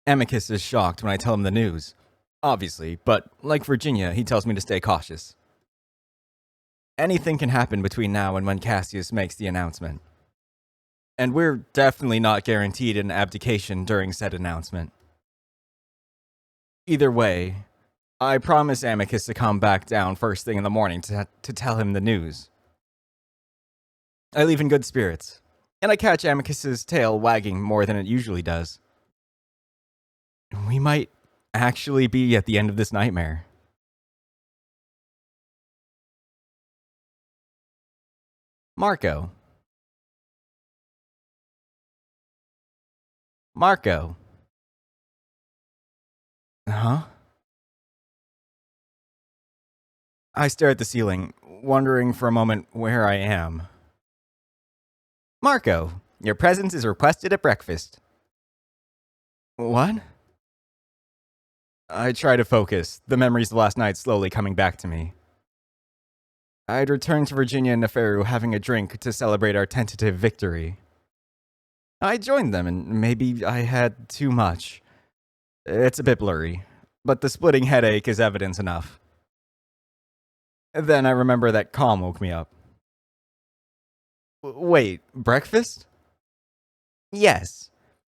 Amicus is shocked when I tell him the news, obviously, but like Virginia, he tells me to stay cautious. Anything can happen between now and when Cassius makes the announcement. And we're definitely not guaranteed an abdication during said announcement. Either way, I promise Amicus to come back down first thing in the morning to tell him the news. I leave in good spirits, and I catch Amicus's tail wagging more than it usually does. We might actually be at the end of this nightmare. Marco. Marco. Huh? I stare at the ceiling, wondering for a moment where I am. Marco, your presence is requested at breakfast. What? I try to focus, the memories of last night slowly coming back to me. I'd returned to Virginia and Neferu having a drink to celebrate our tentative victory. I joined them, and maybe I had too much. It's a bit blurry, but the splitting headache is evidence enough. Then I remember that calm woke me up. Wait, breakfast? Yes.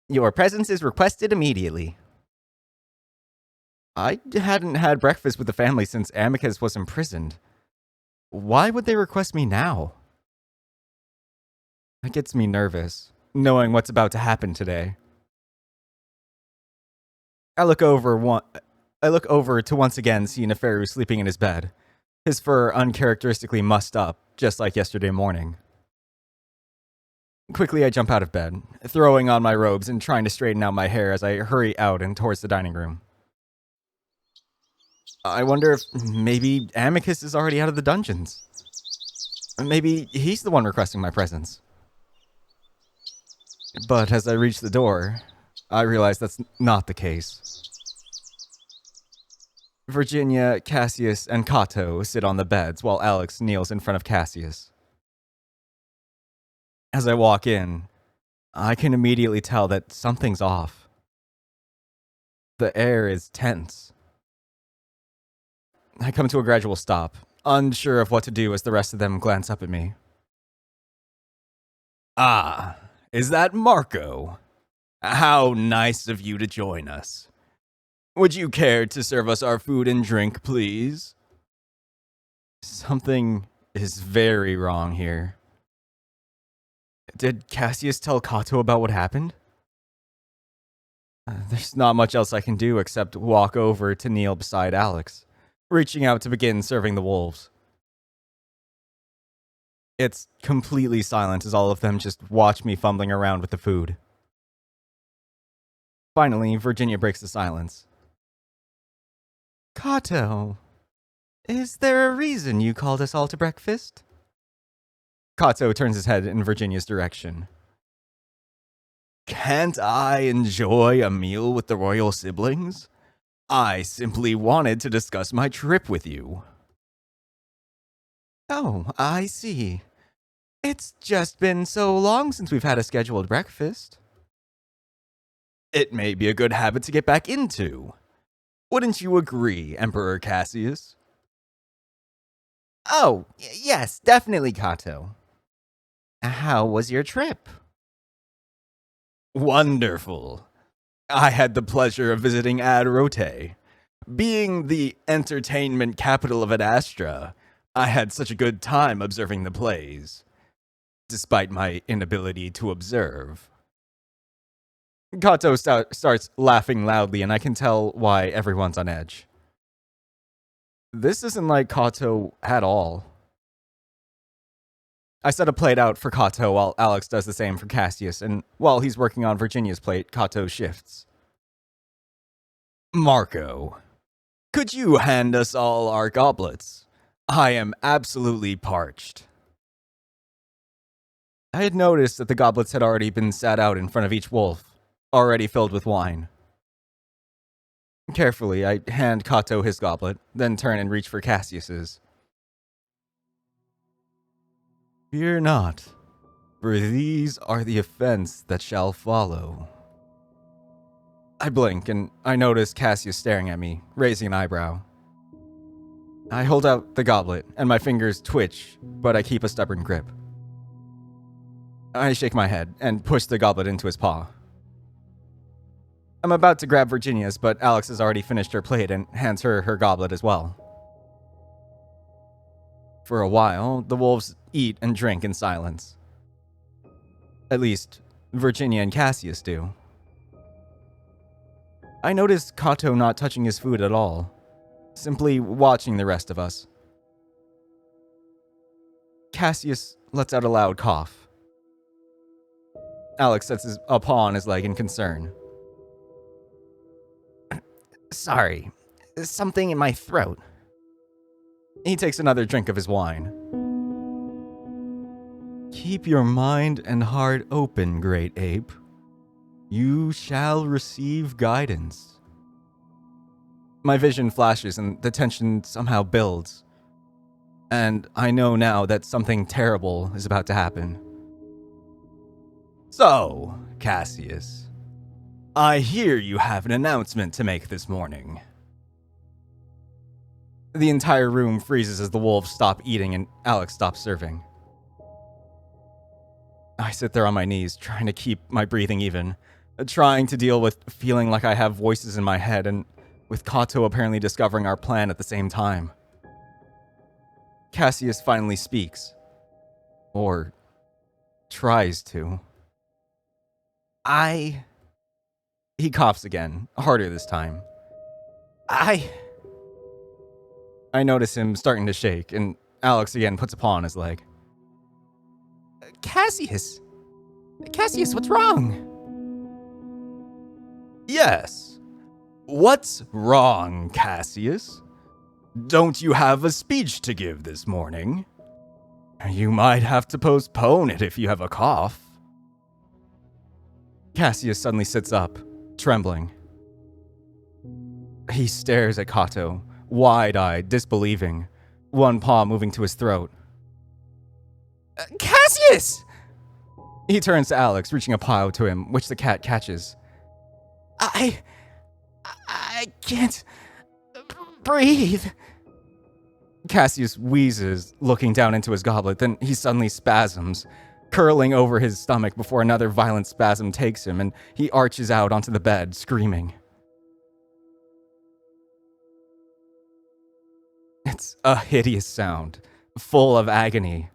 Your presence is requested immediately. I hadn't had breakfast with the family since Amicus was imprisoned. Why would they request me now? That gets me nervous, knowing what's about to happen today. I look over to once again see Neferu sleeping in his bed, his fur uncharacteristically mussed up, just like yesterday morning. Quickly, I jump out of bed, throwing on my robes and trying to straighten out my hair as I hurry out and towards the dining room. I wonder if maybe Amicus is already out of the dungeons. Maybe he's the one requesting my presence. But as I reach the door, I realize that's not the case. Virginia, Cassius, and Kato sit on the beds while Alex kneels in front of Cassius. As I walk in, I can immediately tell that something's off. The air is tense. I come to a gradual stop, unsure of what to do as the rest of them glance up at me. Ah, is that Marco? How nice of you to join us. Would you care to serve us our food and drink, please? Something is very wrong here. Did Cassius tell Kato about what happened? There's not much else I can do except walk over to kneel beside Alex, reaching out to begin serving the wolves. It's completely silent as all of them just watch me fumbling around with the food. Finally, Virginia breaks the silence. Kato, is there a reason you called us all to breakfast? Kato turns his head in Virginia's direction. Can't I enjoy a meal with the royal siblings? I simply wanted to discuss my trip with you. Oh, I see. It's just been so long since we've had a scheduled breakfast. It may be a good habit to get back into. Wouldn't you agree, Emperor Cassius? Oh, yes, definitely, Kato. How was your trip? Wonderful. I had the pleasure of visiting Adrote. Being the entertainment capital of Adastra, I had such a good time observing the plays, despite my inability to observe. Kato starts laughing loudly, and I can tell why everyone's on edge. This isn't like Kato at all. I set a plate out for Kato while Alex does the same for Cassius, and while he's working on Virginia's plate, Kato shifts. Marco, could you hand us all our goblets? I am absolutely parched. I had noticed that the goblets had already been sat out in front of each wolf, already filled with wine. Carefully, I hand Kato his goblet, then turn and reach for Cassius's. Fear not, for these are the offense that shall follow. I blink, and I notice Cassius staring at me, raising an eyebrow. I hold out the goblet, and my fingers twitch, but I keep a stubborn grip. I shake my head and push the goblet into his paw. I'm about to grab Virginia's, but Alex has already finished her plate and hands her her goblet as well. For a while, the wolves eat and drink in silence. At least, Virginia and Cassius do. I notice Kato not touching his food at all, simply watching the rest of us. Cassius lets out a loud cough. Alex sets a paw on his leg in concern. Sorry, something in my throat. He takes another drink of his wine. Keep your mind and heart open, great ape. You shall receive guidance. My vision flashes and the tension somehow builds. And I know now that something terrible is about to happen. So, Cassius, I hear you have an announcement to make this morning. The entire room freezes as the wolves stop eating and Alex stops serving. I sit there on my knees, trying to keep my breathing even, trying to deal with feeling like I have voices in my head and with Kato apparently discovering our plan at the same time. Cassius finally speaks. Or tries to. He coughs again, harder this time. I notice him starting to shake, and Alex again puts a paw on his leg. Cassius, what's wrong? Yes. What's wrong, Cassius? Don't you have a speech to give this morning? You might have to postpone it if you have a cough. Cassius suddenly sits up, trembling. He stares at Kato, wide-eyed, disbelieving, one paw moving to his throat. Cassius! He turns to Alex, reaching a paw to him, which the cat catches. I can't breathe. Cassius wheezes, looking down into his goblet, then he suddenly spasms, curling over his stomach before another violent spasm takes him, and he arches out onto the bed, screaming. It's a hideous sound, full of agony.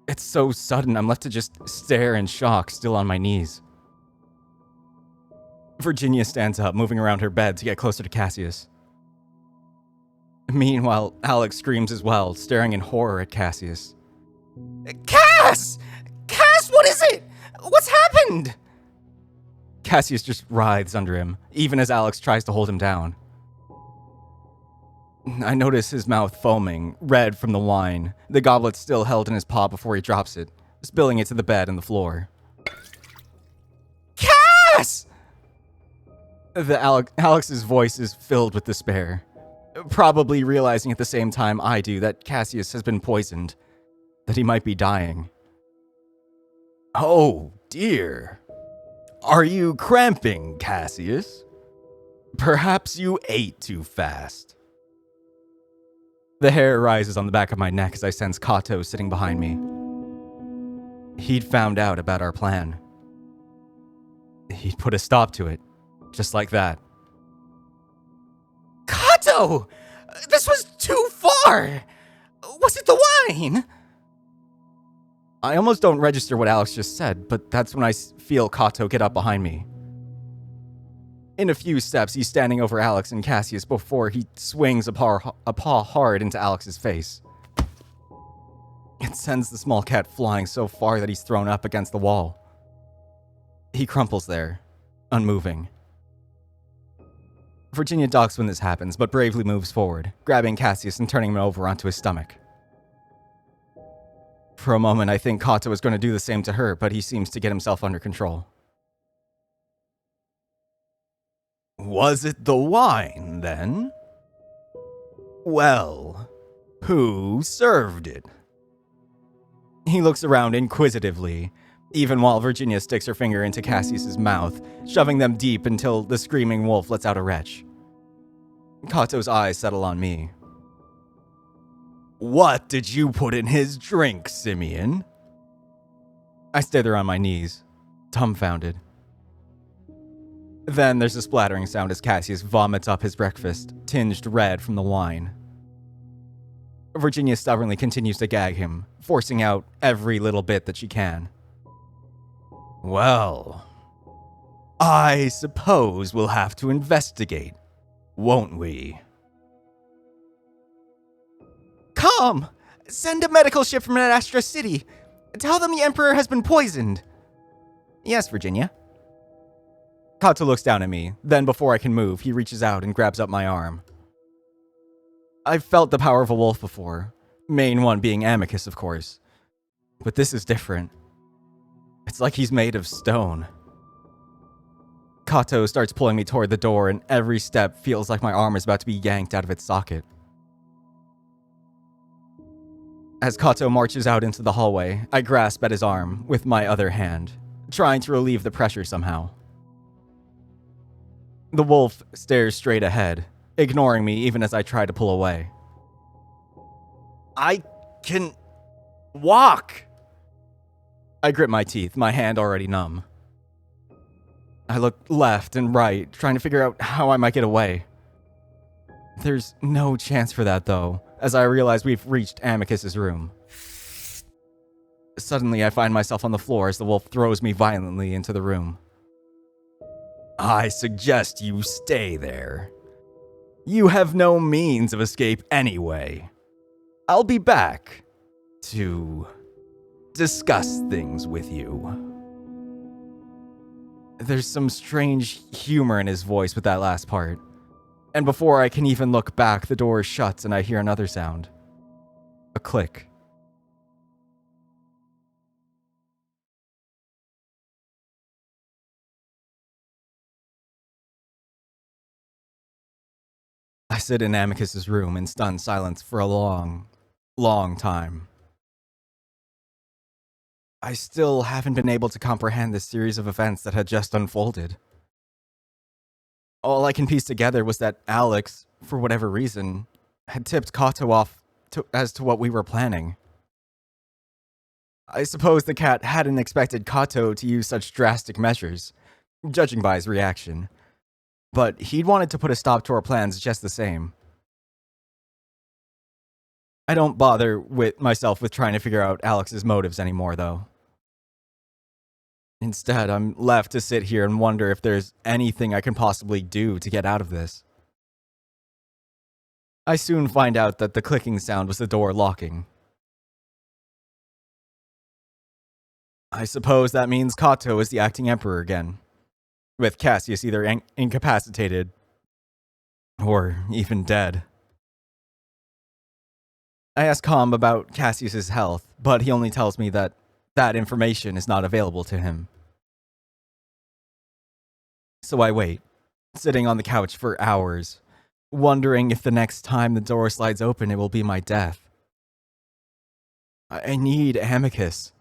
It's so sudden, I'm left to just stare in shock, still on my knees. Virginia stands up, moving around her bed to get closer to Cassius. Meanwhile, Alex screams as well, staring in horror at Cassius. Cass! Cass, what is it? What's happened? Cassius just writhes under him, even as Alex tries to hold him down. I notice his mouth foaming, red from the wine, the goblet still held in his paw before he drops it, spilling it to the bed and the floor. Cass! Alex's voice is filled with despair, probably realizing at the same time I do that Cassius has been poisoned, that he might be dying. Oh, dear. Are you cramping, Cassius? Perhaps you ate too fast. The hair rises on the back of my neck as I sense Kato sitting behind me. He'd found out about our plan. He'd put a stop to it, just like that. Kato! This was too far! Was it the wine? I almost don't register what Alex just said, but that's when I feel Kato get up behind me. In a few steps, he's standing over Alex and Cassius before he swings a paw hard into Alex's face. It sends the small cat flying so far that he's thrown up against the wall. He crumples there, unmoving. Virginia ducks when this happens, but bravely moves forward, grabbing Cassius and turning him over onto his stomach. For a moment, I think Kato is going to do the same to her, but he seems to get himself under control. Was it the wine, then? Well, who served it? He looks around inquisitively, even while Virginia sticks her finger into Cassius's mouth, shoving them deep until the screaming wolf lets out a retch. Kato's eyes settle on me. What did you put in his drink, Simeon? I stay there on my knees, dumbfounded. Then there's a splattering sound as Cassius vomits up his breakfast, tinged red from the wine. Virginia stubbornly continues to gag him, forcing out every little bit that she can. Well, I suppose we'll have to investigate, won't we? Come! Send a medical ship from Adastra City. Tell them the Emperor has been poisoned. Yes, Virginia. Kato looks down at me, then before I can move, he reaches out and grabs up my arm. I've felt the power of a wolf before, main one being Amicus, of course. But this is different. It's like he's made of stone. Kato starts pulling me toward the door, and every step feels like my arm is about to be yanked out of its socket. As Kato marches out into the hallway, I grasp at his arm with my other hand, trying to relieve the pressure somehow. The wolf stares straight ahead, ignoring me even as I try to pull away. I can walk! I grip my teeth, my hand already numb. I look left and right, trying to figure out how I might get away. There's no chance for that, though, as I realize we've reached Amicus's room. Suddenly, I find myself on the floor as the wolf throws me violently into the room. I suggest you stay there. You have no means of escape anyway. I'll be back to discuss things with you. There's some strange humor in his voice with that last part. And before I can even look back, the door shuts and I hear another sound. A click. I sit in Amicus's room in stunned silence for a long, long time. I still haven't been able to comprehend this series of events that had just unfolded. All I can piece together was that Alex, for whatever reason, had tipped Kato off as to what we were planning. I suppose the cat hadn't expected Kato to use such drastic measures, judging by his reaction. But he'd wanted to put a stop to our plans just the same. I don't bother with myself with trying to figure out Alex's motives anymore, though. Instead, I'm left to sit here and wonder if there's anything I can possibly do to get out of this. I soon find out that the clicking sound was the door locking. I suppose that means Kato is the acting emperor again, with Cassius either incapacitated or even dead. I ask Calm about Cassius's health, but he only tells me that that information is not available to him. So I wait, sitting on the couch for hours, wondering if the next time the door slides open it will be my death. I need Amicus.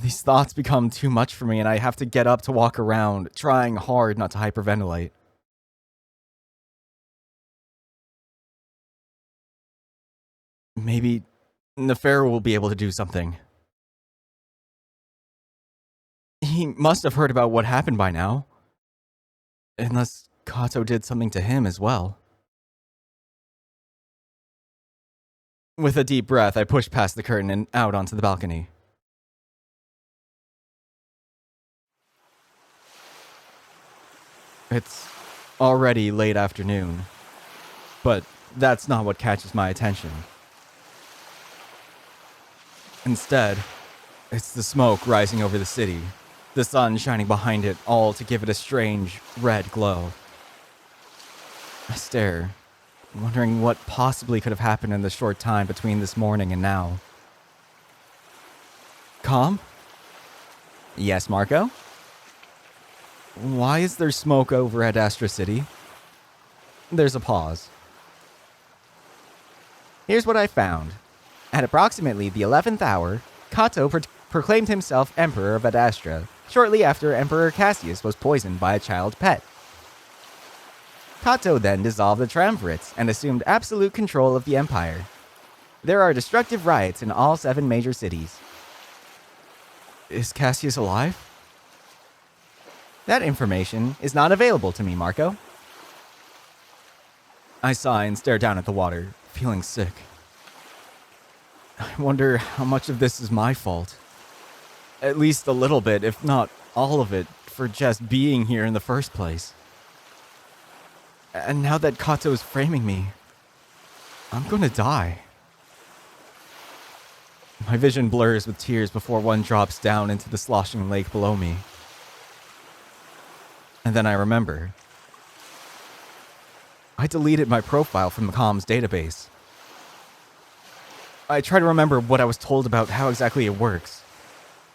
These thoughts become too much for me and I have to get up to walk around, trying hard not to hyperventilate. Maybe Nefero will be able to do something. He must have heard about what happened by now. Unless Kato did something to him as well. With a deep breath, I push past the curtain and out onto the balcony. It's already late afternoon, but that's not what catches my attention. Instead, it's the smoke rising over the city, the sun shining behind it, all to give it a strange red glow. I stare, wondering what possibly could have happened in the short time between this morning and now. Calm? Yes, Marco? Why is there smoke over at Adastra City? There's a pause. Here's what I found. At approximately the 11th hour, Cato proclaimed himself Emperor of Adastra shortly after Emperor Cassius was poisoned by a child pet. Cato then dissolved the triumvirates and assumed absolute control of the empire. There are destructive riots in all 7 major cities. Is Cassius alive? That information is not available to me, Marco. I sigh and stare down at the water, feeling sick. I wonder how much of this is my fault. At least a little bit, if not all of it, for just being here in the first place. And now that Kato is framing me, I'm gonna die. My vision blurs with tears before one drops down into the sloshing lake below me. And then I remember. I deleted my profile from the comms database. I try to remember what I was told about how exactly it works.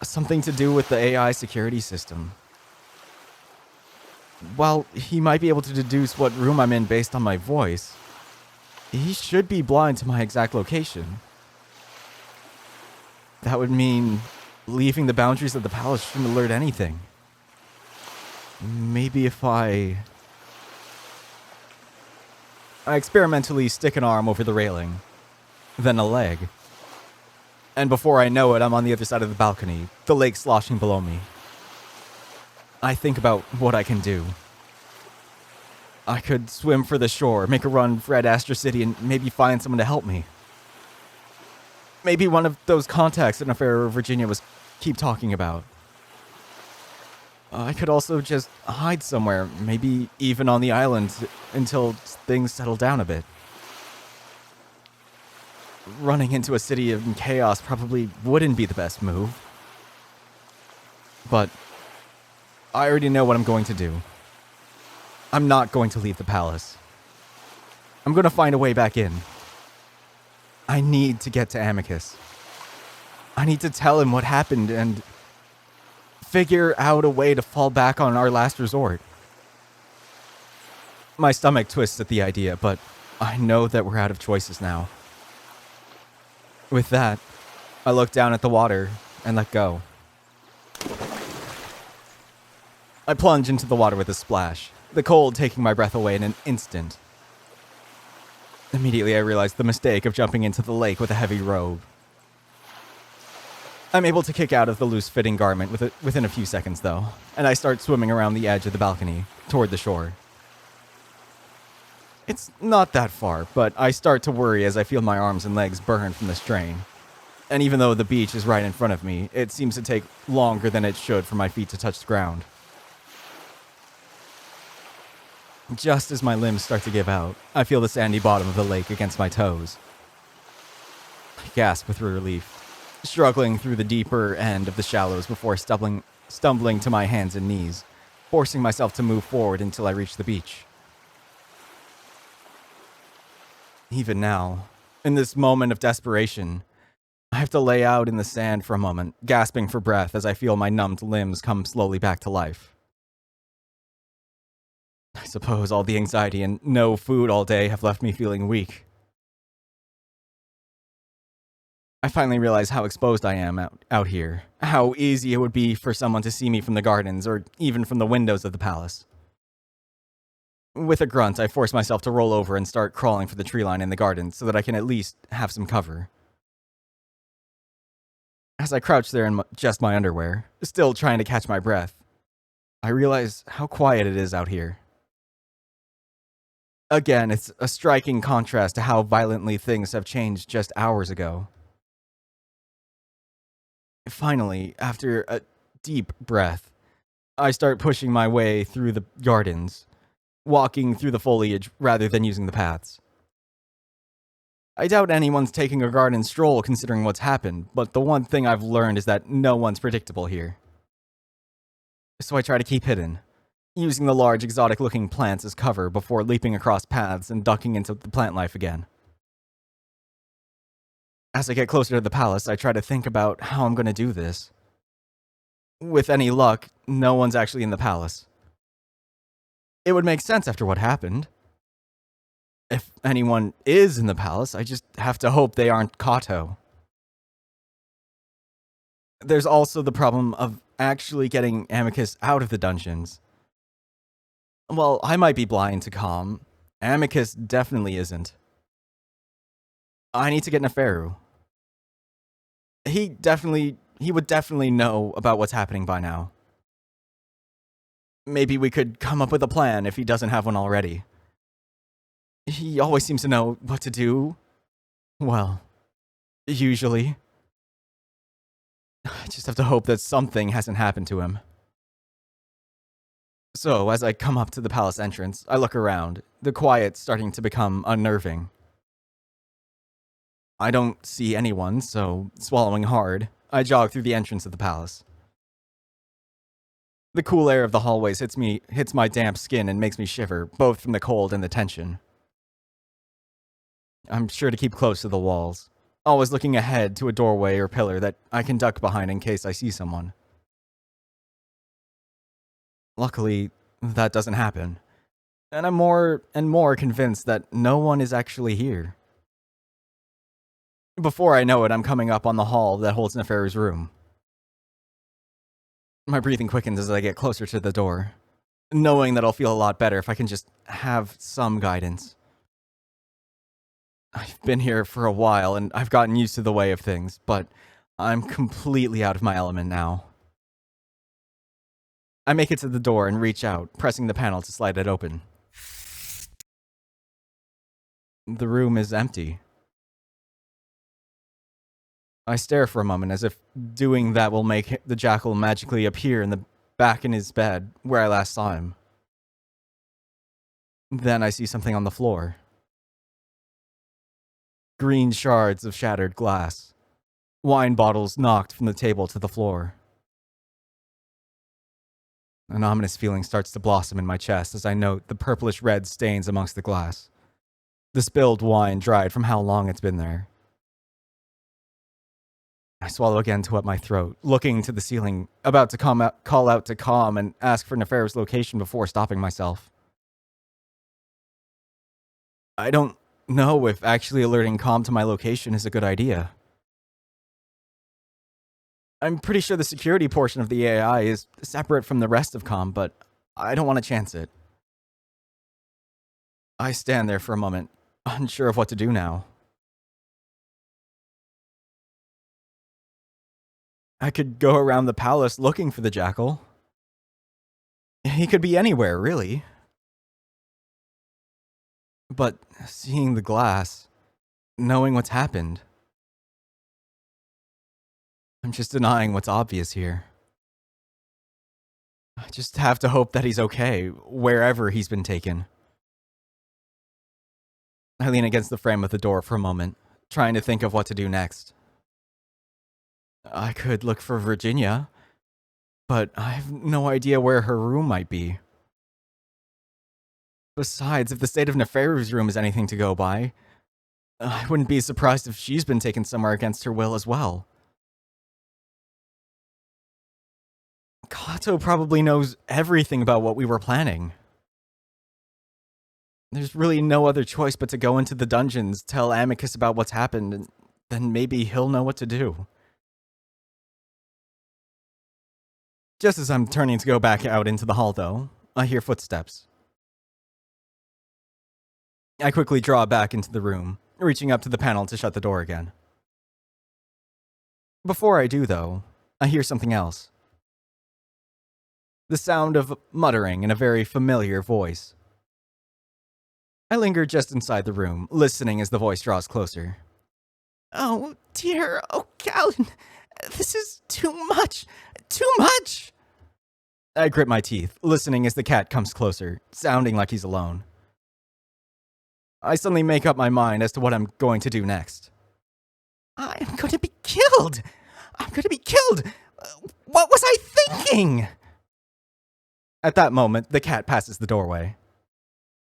Something to do with the AI security system. While he might be able to deduce what room I'm in based on my voice, he should be blind to my exact location. That would mean leaving the boundaries of the palace shouldn't alert anything. Maybe if I experimentally stick an arm over the railing, then a leg. And before I know it, I'm on the other side of the balcony, the lake sloshing below me. I think about what I can do. I could swim for the shore, make a run for Adastra City, and maybe find someone to help me. Maybe one of those contacts that Nefera Virginia was keep talking about. I could also just hide somewhere, maybe even on the island, until things settle down a bit. Running into a city in chaos probably wouldn't be the best move. But I already know what I'm going to do. I'm not going to leave the palace. I'm going to find a way back in. I need to get to Amicus. I need to tell him what happened and figure out a way to fall back on our last resort. My stomach twists at the idea, but I know that we're out of choices now. With that, I look down at the water and let go. I plunge into the water with a splash, the cold taking my breath away in an instant. Immediately I realize the mistake of jumping into the lake with a heavy robe. I'm able to kick out of the loose-fitting garment within a few seconds, though, and I start swimming around the edge of the balcony, toward the shore. It's not that far, but I start to worry as I feel my arms and legs burn from the strain. And even though the beach is right in front of me, it seems to take longer than it should for my feet to touch the ground. Just as my limbs start to give out, I feel the sandy bottom of the lake against my toes. I gasp with relief, struggling through the deeper end of the shallows before stumbling to my hands and knees, forcing myself to move forward until I reach the beach. Even now, in this moment of desperation, I have to lay out in the sand for a moment, gasping for breath as I feel my numbed limbs come slowly back to life. I suppose all the anxiety and no food all day have left me feeling weak. I finally realize how exposed I am out here, how easy it would be for someone to see me from the gardens or even from the windows of the palace. With a grunt, I force myself to roll over and start crawling for the tree line in the garden so that I can at least have some cover. As I crouch there in just my underwear, still trying to catch my breath, I realize how quiet it is out here. Again, it's a striking contrast to how violently things have changed just hours ago. Finally, after a deep breath, I start pushing my way through the gardens, walking through the foliage rather than using the paths. I doubt anyone's taking a garden stroll considering what's happened, but the one thing I've learned is that no one's predictable here. So I try to keep hidden, using the large exotic-looking plants as cover before leaping across paths and ducking into the plant life again. As I get closer to the palace, I try to think about how I'm going to do this. With any luck, no one's actually in the palace. It would make sense after what happened. If anyone is in the palace, I just have to hope they aren't Kato. There's also the problem of actually getting Amicus out of the dungeons. Well, I might be blind to calm. Amicus definitely isn't. I need to get Neferu. He would definitely know about what's happening by now. Maybe we could come up with a plan if he doesn't have one already. He always seems to know what to do. Well, usually. I just have to hope that something hasn't happened to him. So, as I come up to the palace entrance, I look around, the quiet starting to become unnerving. I don't see anyone, so, swallowing hard, I jog through the entrance of the palace. The cool air of the hallways hits my damp skin and makes me shiver, both from the cold and the tension. I'm sure to keep close to the walls, always looking ahead to a doorway or pillar that I can duck behind in case I see someone. Luckily, that doesn't happen, and I'm more and more convinced that no one is actually here. Before I know it, I'm coming up on the hall that holds Neferu's room. My breathing quickens as I get closer to the door, knowing that I'll feel a lot better if I can just have some guidance. I've been here for a while and I've gotten used to the way of things, but I'm completely out of my element now. I make it to the door and reach out, pressing the panel to slide it open. The room is empty. I stare for a moment as if doing that will make the jackal magically appear back in his bed where I last saw him. Then I see something on the floor. Green shards of shattered glass. Wine bottles knocked from the table to the floor. An ominous feeling starts to blossom in my chest as I note the purplish red stains amongst the glass. The spilled wine dried from how long it's been there. I swallow again to wet my throat, looking to the ceiling, about to call out to Calm and ask for Neferu's location before stopping myself. I don't know if actually alerting Calm to my location is a good idea. I'm pretty sure the security portion of the AI is separate from the rest of Calm, but I don't want to chance it. I stand there for a moment, unsure of what to do now. I could go around the palace looking for the jackal. He could be anywhere, really. But seeing the glass, knowing what's happened, I'm just denying what's obvious here. I just have to hope that he's okay, wherever he's been taken. I lean against the frame of the door for a moment, trying to think of what to do next. I could look for Virginia, but I have no idea where her room might be. Besides, if the state of Neferu's room is anything to go by, I wouldn't be surprised if she's been taken somewhere against her will as well. Kato probably knows everything about what we were planning. There's really no other choice but to go into the dungeons, tell Amicus about what's happened, and then maybe he'll know what to do. Just as I'm turning to go back out into the hall, though, I hear footsteps. I quickly draw back into the room, reaching up to the panel to shut the door again. Before I do, though, I hear something else. The sound of muttering in a very familiar voice. I linger just inside the room, listening as the voice draws closer. Oh dear, oh Callan, this is too much, too much! I grit my teeth, listening as the cat comes closer, sounding like he's alone. I suddenly make up my mind as to what I'm going to do next. I'm going to be killed! I'm going to be killed! What was I thinking? At that moment, the cat passes the doorway.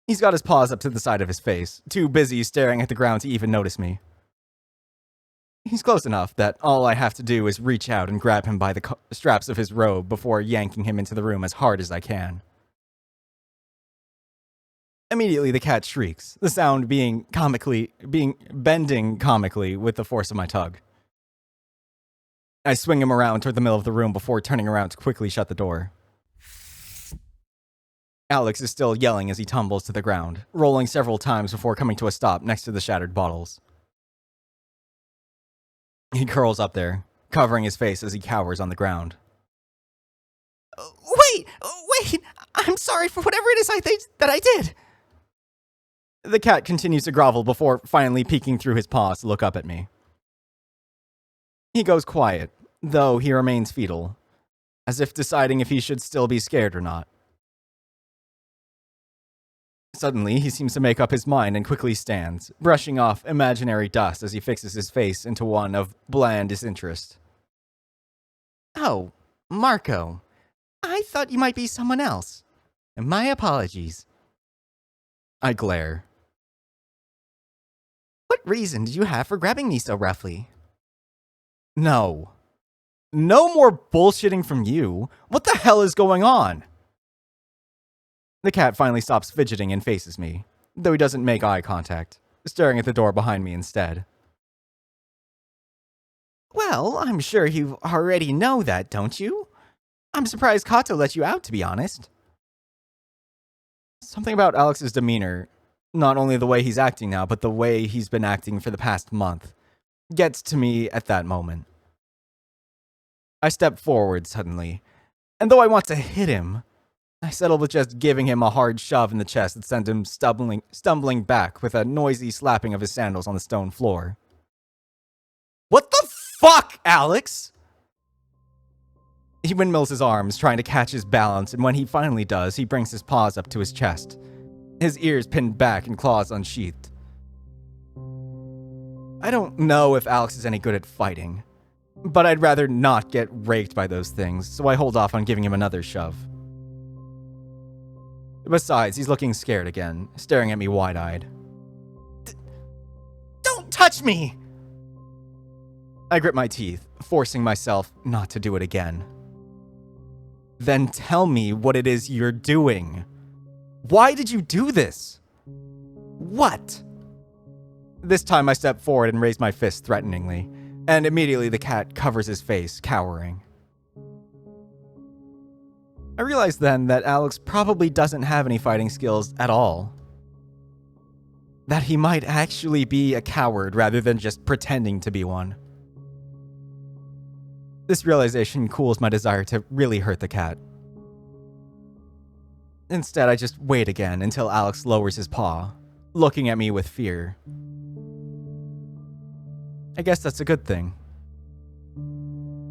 He's got his paws up to the side of his face, too busy staring at the ground to even notice me. He's close enough that all I have to do is reach out and grab him by the straps of his robe before yanking him into the room as hard as I can. Immediately, the cat shrieks, the sound bending comically with the force of my tug. I swing him around toward the middle of the room before turning around to quickly shut the door. Alex is still yelling as he tumbles to the ground, rolling several times before coming to a stop next to the shattered bottles. He curls up there, covering his face as he cowers on the ground. Wait! I'm sorry for whatever it is that I did. The cat continues to grovel before finally peeking through his paws to look up at me. He goes quiet, though he remains fetal, as if deciding if he should still be scared or not. Suddenly, he seems to make up his mind and quickly stands, brushing off imaginary dust as he fixes his face into one of bland disinterest. Oh, Marco. I thought you might be someone else. My apologies. I glare. What reason did you have for grabbing me so roughly? No. No more bullshitting from you. What the hell is going on? The cat finally stops fidgeting and faces me, though he doesn't make eye contact, staring at the door behind me instead. Well, I'm sure you already know that, don't you? I'm surprised Kato let you out, to be honest. Something about Alex's demeanor, not only the way he's acting now, but the way he's been acting for the past month, gets to me at that moment. I step forward suddenly, and though I want to hit him, I settle with just giving him a hard shove in the chest that sends him stumbling back with a noisy slapping of his sandals on the stone floor. What the fuck, Alex? He windmills his arms, trying to catch his balance, and when he finally does, he brings his paws up to his chest, his ears pinned back and claws unsheathed. I don't know if Alex is any good at fighting, but I'd rather not get raked by those things, so I hold off on giving him another shove. Besides, he's looking scared again, staring at me wide-eyed. Don't touch me! I grip my teeth, forcing myself not to do it again. Then tell me what it is you're doing. Why did you do this? What? This time I step forward and raise my fist threateningly, and immediately the cat covers his face, cowering. I realize then that Alex probably doesn't have any fighting skills at all. That he might actually be a coward rather than just pretending to be one. This realization cools my desire to really hurt the cat. Instead, I just wait again until Alex lowers his paw, looking at me with fear. I guess that's a good thing.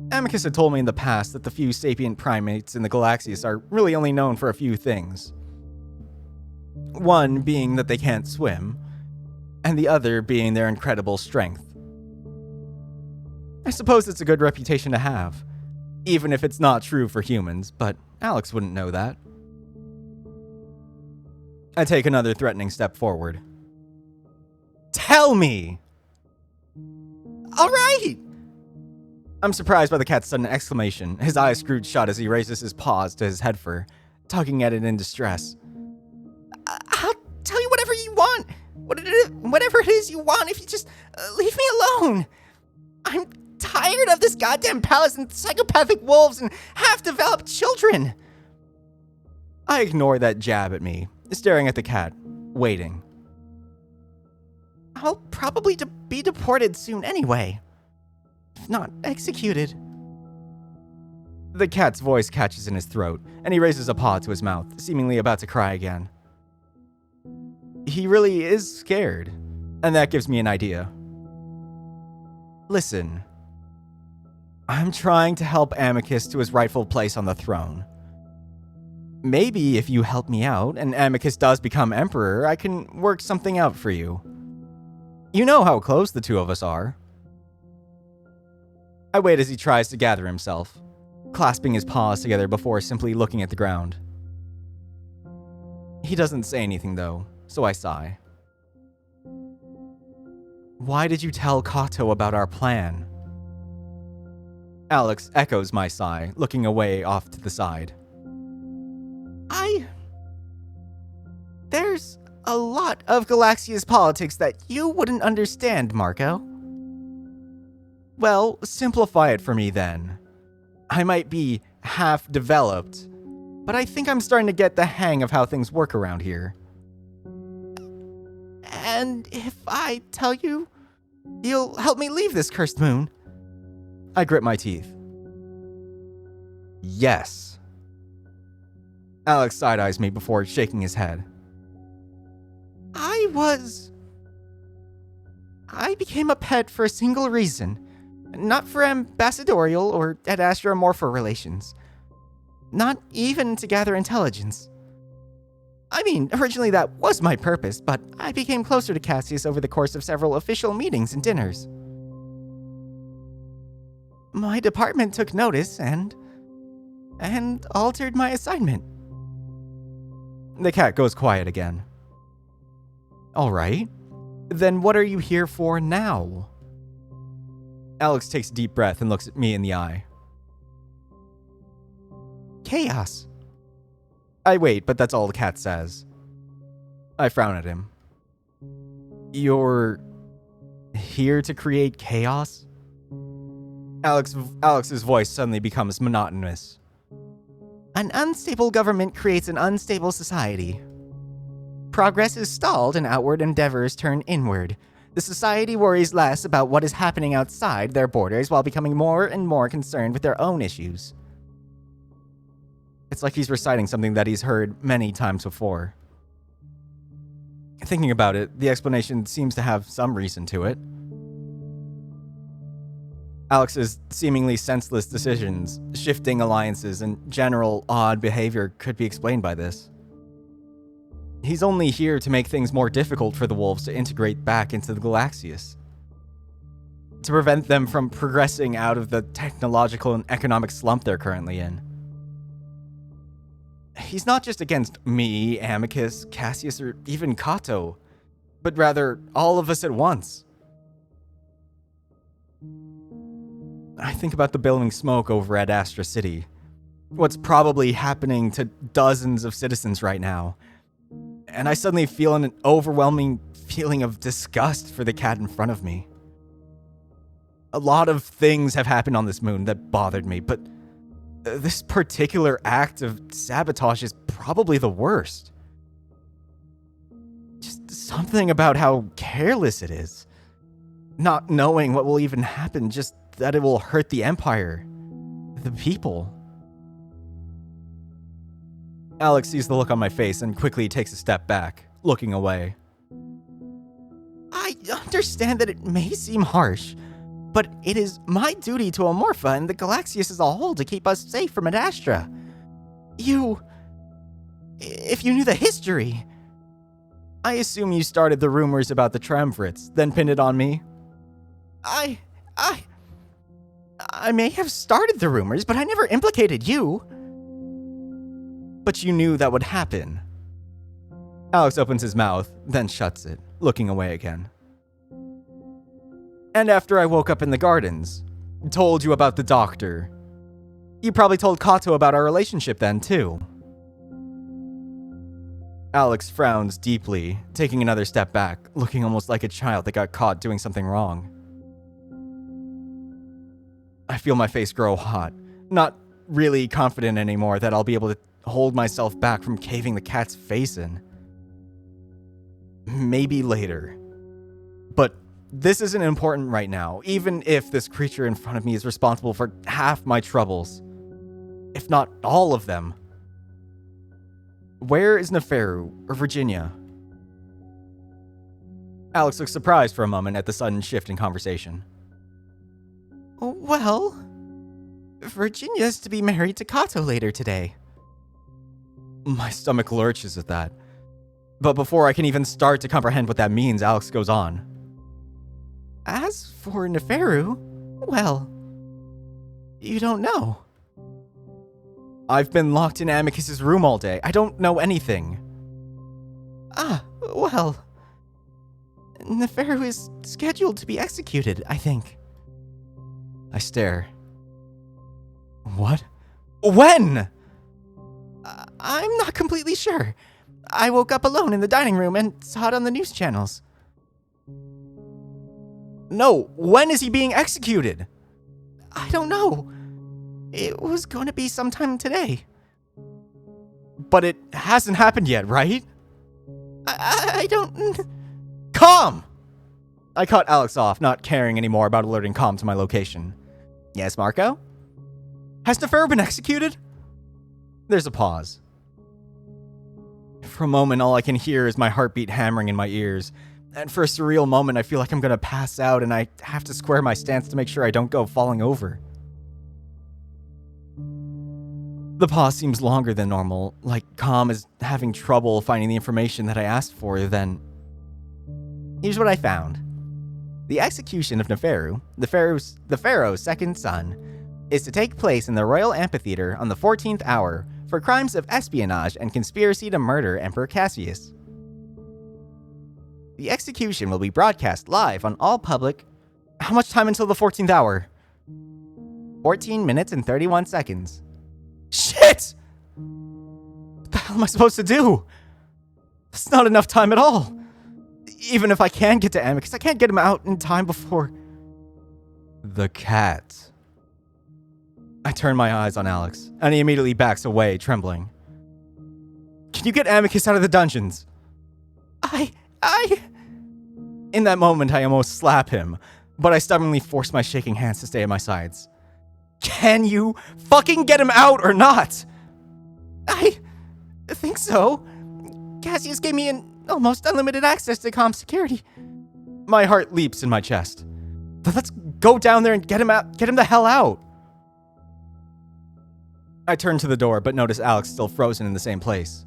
Amicus had told me in the past that the few sapient primates in the Galaxias are really only known for a few things. One being that they can't swim, and the other being their incredible strength. I suppose it's a good reputation to have, even if it's not true for humans, but Alex wouldn't know that. I take another threatening step forward. Tell me! All right! I'm surprised by the cat's sudden exclamation, his eyes screwed shut as he raises his paws to his head fur, tugging at it in distress. I'll tell you whatever you want. Whatever it is you want, if you just leave me alone. I'm tired of this goddamn palace and psychopathic wolves and half-developed children. I ignore that jab at me, staring at the cat, waiting. I'll probably be deported soon anyway. If not executed. The cat's voice catches in his throat, and he raises a paw to his mouth, seemingly about to cry again. He really is scared, and that gives me an idea. Listen. I'm trying to help Amicus to his rightful place on the throne. Maybe if you help me out, and Amicus does become emperor, I can work something out for you. You know how close the two of us are. I wait as he tries to gather himself, clasping his paws together before simply looking at the ground. He doesn't say anything though, so I sigh. Why did you tell Kato about our plan? Alex echoes my sigh, looking away off to the side. There's a lot of Galaxia's politics that you wouldn't understand, Marco. Well, simplify it for me then. I might be half developed, but I think I'm starting to get the hang of how things work around here. And if I tell you, you'll help me leave this cursed moon? I grit my teeth. Yes. Alex side-eyes me before shaking his head. I became a pet for a single reason. Not for ambassadorial or Adastra Morpho relations. Not even to gather intelligence. I mean, originally that was my purpose, but I became closer to Cassius over the course of several official meetings and dinners. My department took notice and altered my assignment. The cat goes quiet again. All right. Then what are you here for now? Alex takes a deep breath and looks at me in the eye. Chaos. I wait, but that's all the cat says. I frown at him. You're here to create chaos? Alex's voice suddenly becomes monotonous. An unstable government creates an unstable society. Progress is stalled and outward endeavors turn inward. The society worries less about what is happening outside their borders while becoming more and more concerned with their own issues. It's like he's reciting something that he's heard many times before. Thinking about it, the explanation seems to have some reason to it. Alex's seemingly senseless decisions, shifting alliances, and general odd behavior could be explained by this. He's only here to make things more difficult for the wolves to integrate back into the Galaxius. To prevent them from progressing out of the technological and economic slump they're currently in. He's not just against me, Amicus, Cassius, or even Kato, but rather all of us at once. I think about the billowing smoke over at Adastra City. What's probably happening to dozens of citizens right now. And I suddenly feel an overwhelming feeling of disgust for the cat in front of me. A lot of things have happened on this moon that bothered me, but this particular act of sabotage is probably the worst. Just something about how careless it is. Not knowing what will even happen, just that it will hurt the Empire, the people. Alex sees the look on my face and quickly takes a step back, looking away. I understand that it may seem harsh, but it is my duty to Amorpha and the Galaxius as a whole to keep us safe from Adastra. If you knew the history... I assume you started the rumors about the triumvirates, then pinned it on me? I may have started the rumors, but I never implicated you. But you knew that would happen. Alex opens his mouth, then shuts it, looking away again. And after I woke up in the gardens, told you about the doctor, you probably told Kato about our relationship then, too. Alex frowns deeply, taking another step back, looking almost like a child that got caught doing something wrong. I feel my face grow hot, not really confident anymore that I'll be able to hold myself back from caving the cat's face in. Maybe later. But this isn't important right now, even if this creature in front of me is responsible for half my troubles. If not all of them. Where is Neferu, or Virginia? Alex looks surprised for a moment at the sudden shift in conversation. Well, Virginia's to be married to Kato later today. My stomach lurches at that. But before I can even start to comprehend what that means, Alex goes on. As for Neferu, well, you don't know. I've been locked in Amicus's room all day. I don't know anything. Well, Neferu is scheduled to be executed, I think. I stare. What? When? I'm not completely sure. I woke up alone in the dining room and saw it on the news channels. No, when is he being executed? I don't know. It was going to be sometime today. But it hasn't happened yet, right? I don't... Calm! I cut Alex off, not caring anymore about alerting Calm to my location. Yes, Marco? Has Neferu been executed? There's a pause. For a moment, all I can hear is my heartbeat hammering in my ears. And for a surreal moment, I feel like I'm gonna pass out and I have to square my stance to make sure I don't go falling over. The pause seems longer than normal, like Calm is having trouble finding the information that I asked for. Then here's what I found. The execution of Neferu, the Pharaoh's second son, is to take place in the Royal Amphitheater on the 14th hour for crimes of espionage and conspiracy to murder Emperor Cassius. The execution will be broadcast live on all public... How much time until the 14th hour? 14 minutes and 31 seconds. Shit! What the hell am I supposed to do? That's not enough time at all. Even if I can get to Amicus, I can't get him out in time before... The cat. I turn my eyes on Alex, and he immediately backs away, trembling. Can you get Amicus out of the dungeons? In that moment, I almost slap him, but I stubbornly force my shaking hands to stay at my sides. Can you fucking get him out or not? I think so. Cassius gave me an almost unlimited access to comm security. My heart leaps in my chest. But let's go down there and get him out. Get him the hell out. I turn to the door, but notice Alex still frozen in the same place.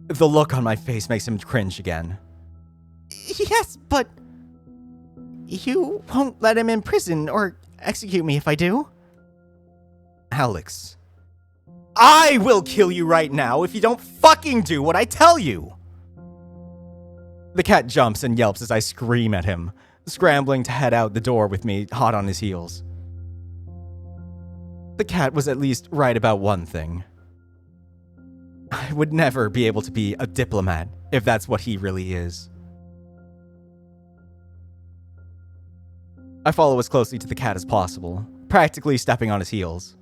The look on my face makes him cringe again. Yes, but you won't let him in prison or execute me if I do? Alex, I will kill you right now if you don't fucking do what I tell you! The cat jumps and yelps as I scream at him, scrambling to head out the door with me hot on his heels. The cat was at least right about one thing. I would never be able to be a diplomat if that's what he really is. I follow as closely to the cat as possible, practically stepping on his heels.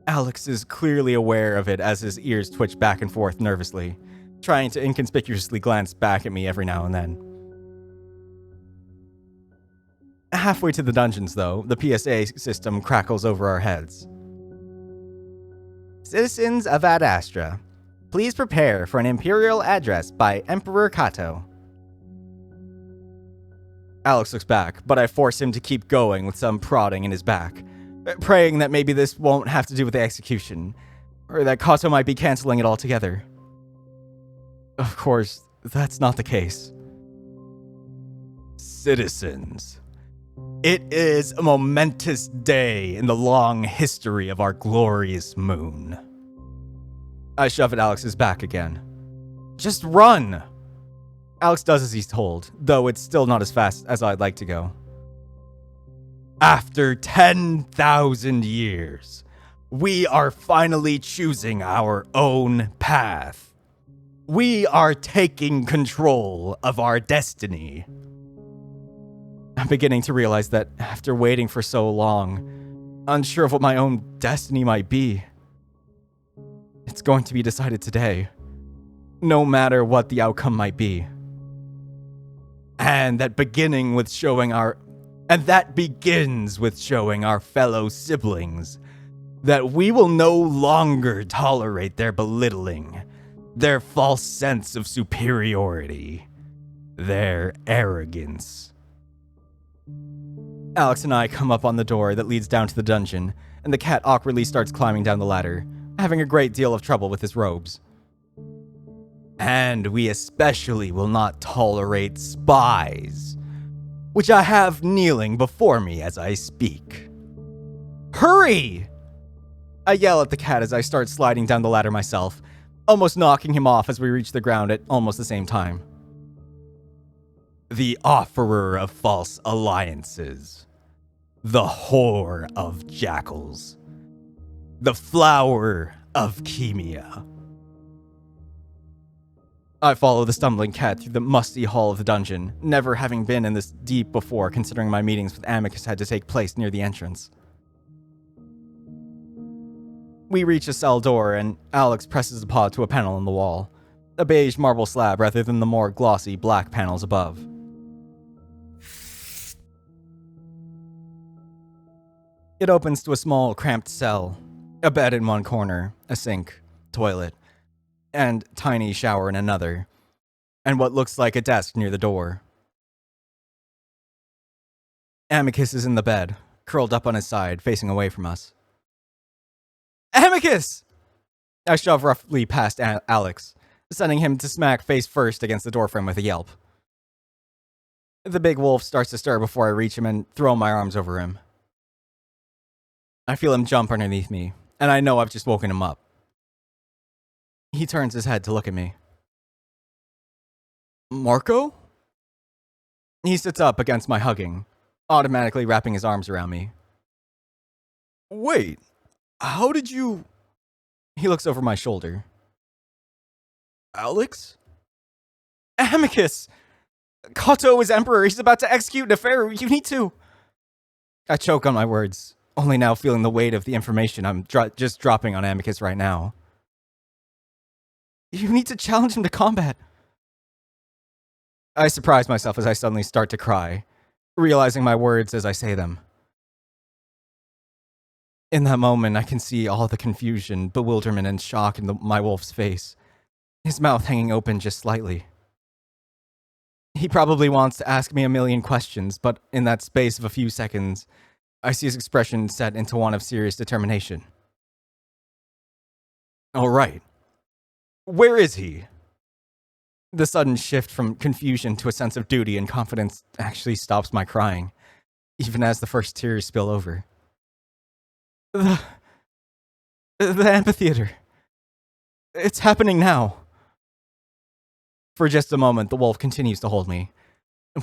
Alex is clearly aware of it as his ears twitch back and forth nervously, trying to inconspicuously glance back at me every now and then. Halfway to the dungeons, though, the PSA system crackles over our heads. Citizens of Adastra, please prepare for an imperial address by Emperor Kato. Alex looks back, but I force him to keep going with some prodding in his back, praying that maybe this won't have to do with the execution, or that Kato might be canceling it altogether. Of course, that's not the case. Citizens, it is a momentous day in the long history of our glorious moon. I shove at Alex's back again. Just run! Alex does as he's told, though it's still not as fast as I'd like to go. After 10,000 years, we are finally choosing our own path. We are taking control of our destiny. I'm beginning to realize that after waiting for so long, unsure of what my own destiny might be, it's going to be decided today, no matter what the outcome might be. And that begins with showing our fellow siblings that we will no longer tolerate their belittling, their false sense of superiority, their arrogance. Alex and I come up on the door that leads down to the dungeon, and the cat awkwardly starts climbing down the ladder, having a great deal of trouble with his robes. And we especially will not tolerate spies, which I have kneeling before me as I speak. Hurry! I yell at the cat as I start sliding down the ladder myself, almost knocking him off as we reach the ground at almost the same time. The offerer of false alliances, the whore of jackals, the flower of Chemia. I follow the stumbling cat through the musty hall of the dungeon, never having been in this deep before considering my meetings with Amicus had to take place near the entrance. We reach a cell door and Alex presses a paw to a panel on the wall, a beige marble slab rather than the more glossy black panels above. It opens to a small, cramped cell, a bed in one corner, a sink, toilet, and tiny shower in another, and what looks like a desk near the door. Amicus is in the bed, curled up on his side, facing away from us. Amicus! I shove roughly past Alex, sending him to smack face first against the doorframe with a yelp. The big wolf starts to stir before I reach him and throw my arms over him. I feel him jump underneath me, and I know I've just woken him up. He turns his head to look at me. Marco? He sits up against my hugging, automatically wrapping his arms around me. Wait, how did you... He looks over my shoulder. Alex? Amicus! Kato is emperor. He's about to execute Neferu. You need to... I choke on my words, only now feeling the weight of the information I'm just dropping on Amicus right now. You need to challenge him to combat. I surprise myself as I suddenly start to cry, realizing my words as I say them. In that moment, I can see all the confusion, bewilderment, and shock in my wolf's face, his mouth hanging open just slightly. He probably wants to ask me a million questions, but in that space of a few seconds, I see his expression set into one of serious determination. All right. Where is he? The sudden shift from confusion to a sense of duty and confidence actually stops my crying, even as the first tears spill over. The amphitheater. It's happening now. For just a moment, the wolf continues to hold me,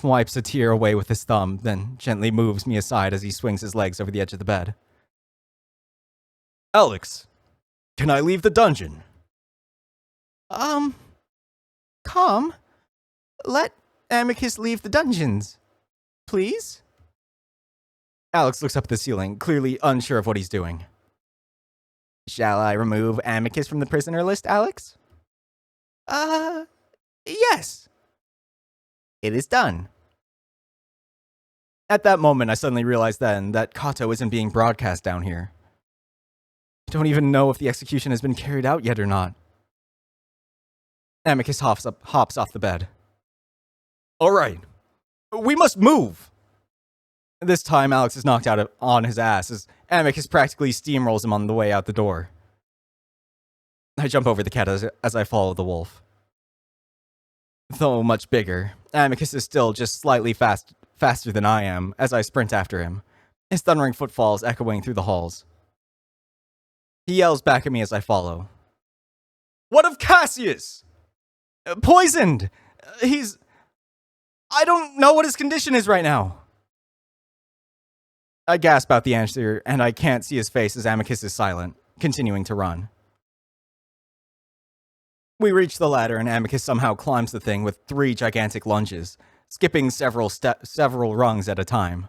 wipes a tear away with his thumb, then gently moves me aside as he swings his legs over the edge of the bed. Alex, can I leave the dungeon? Calm. Let Amicus leave the dungeons. Please? Alex looks up at the ceiling, clearly unsure of what he's doing. Shall I remove Amicus from the prisoner list, Alex? Yes. It is done. At that moment, I suddenly realized then that Kato isn't being broadcast down here. I don't even know if the execution has been carried out yet or not. Amicus hops off the bed. All right, we must move. This time, Alex is knocked out on his ass as Amicus practically steamrolls him on the way out the door. I jump over the cat as I follow the wolf. Though much bigger, Amicus is still just slightly faster than I am as I sprint after him, his thundering footfalls echoing through the halls. He yells back at me as I follow. What of Cassius? Poisoned! I don't know what his condition is right now. I gasp out the answer, and I can't see his face as Amicus is silent, continuing to run. We reach the ladder, and Amicus somehow climbs the thing with 3 gigantic lunges, skipping several rungs at a time.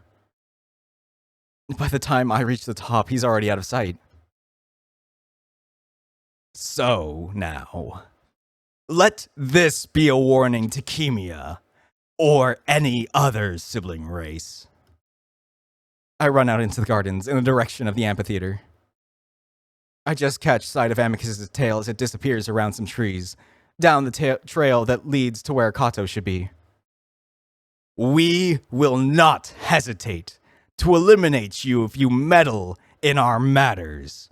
By the time I reach the top, he's already out of sight. So, now, let this be a warning to Chemia, or any other sibling race. I run out into the gardens in the direction of the amphitheater. I just catch sight of Amicus's tail as it disappears around some trees, down the trail that leads to where Kato should be. We will not hesitate to eliminate you if you meddle in our matters.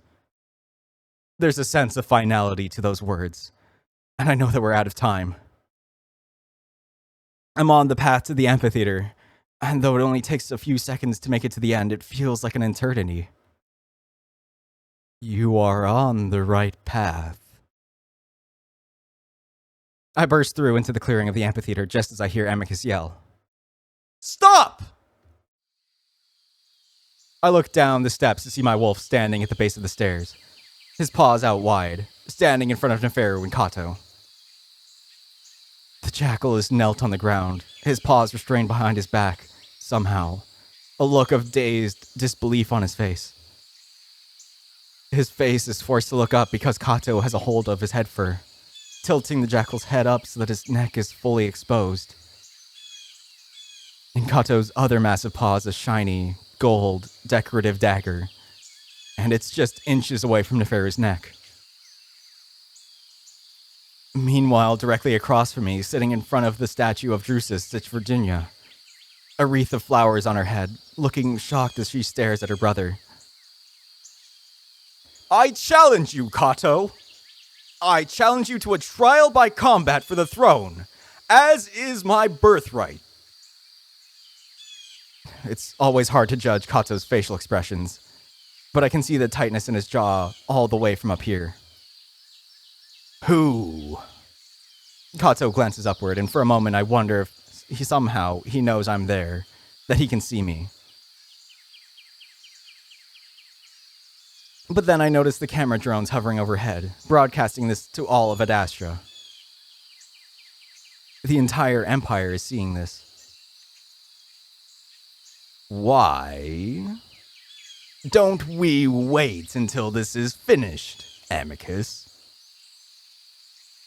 There's a sense of finality to those words, and I know that we're out of time. I'm on the path to the amphitheater, and though it only takes a few seconds to make it to the end, it feels like an eternity. You are on the right path. I burst through into the clearing of the amphitheater just as I hear Amicus yell. Stop! I look down the steps to see my wolf standing at the base of the stairs, his paws out wide, standing in front of Neferu and Kato. The jackal is knelt on the ground, his paws restrained behind his back, somehow, a look of dazed disbelief on his face. His face is forced to look up because Kato has a hold of his head fur, tilting the jackal's head up so that his neck is fully exposed. In Kato's other massive paw is a shiny, gold, decorative dagger, and it's just inches away from Neferu's neck. Meanwhile, directly across from me, sitting in front of the statue of Drusus, sits Virginia, a wreath of flowers on her head, looking shocked as she stares at her brother. I challenge you, Kato! I challenge you to a trial by combat for the throne, as is my birthright. It's always hard to judge Kato's facial expressions, but I can see the tightness in his jaw all the way from up here. Who? Kato glances upward, and for a moment I wonder if he knows I'm there, that he can see me. But then I notice the camera drones hovering overhead, broadcasting this to all of Adastra. The entire Empire is seeing this. Why don't we wait until this is finished, Amicus?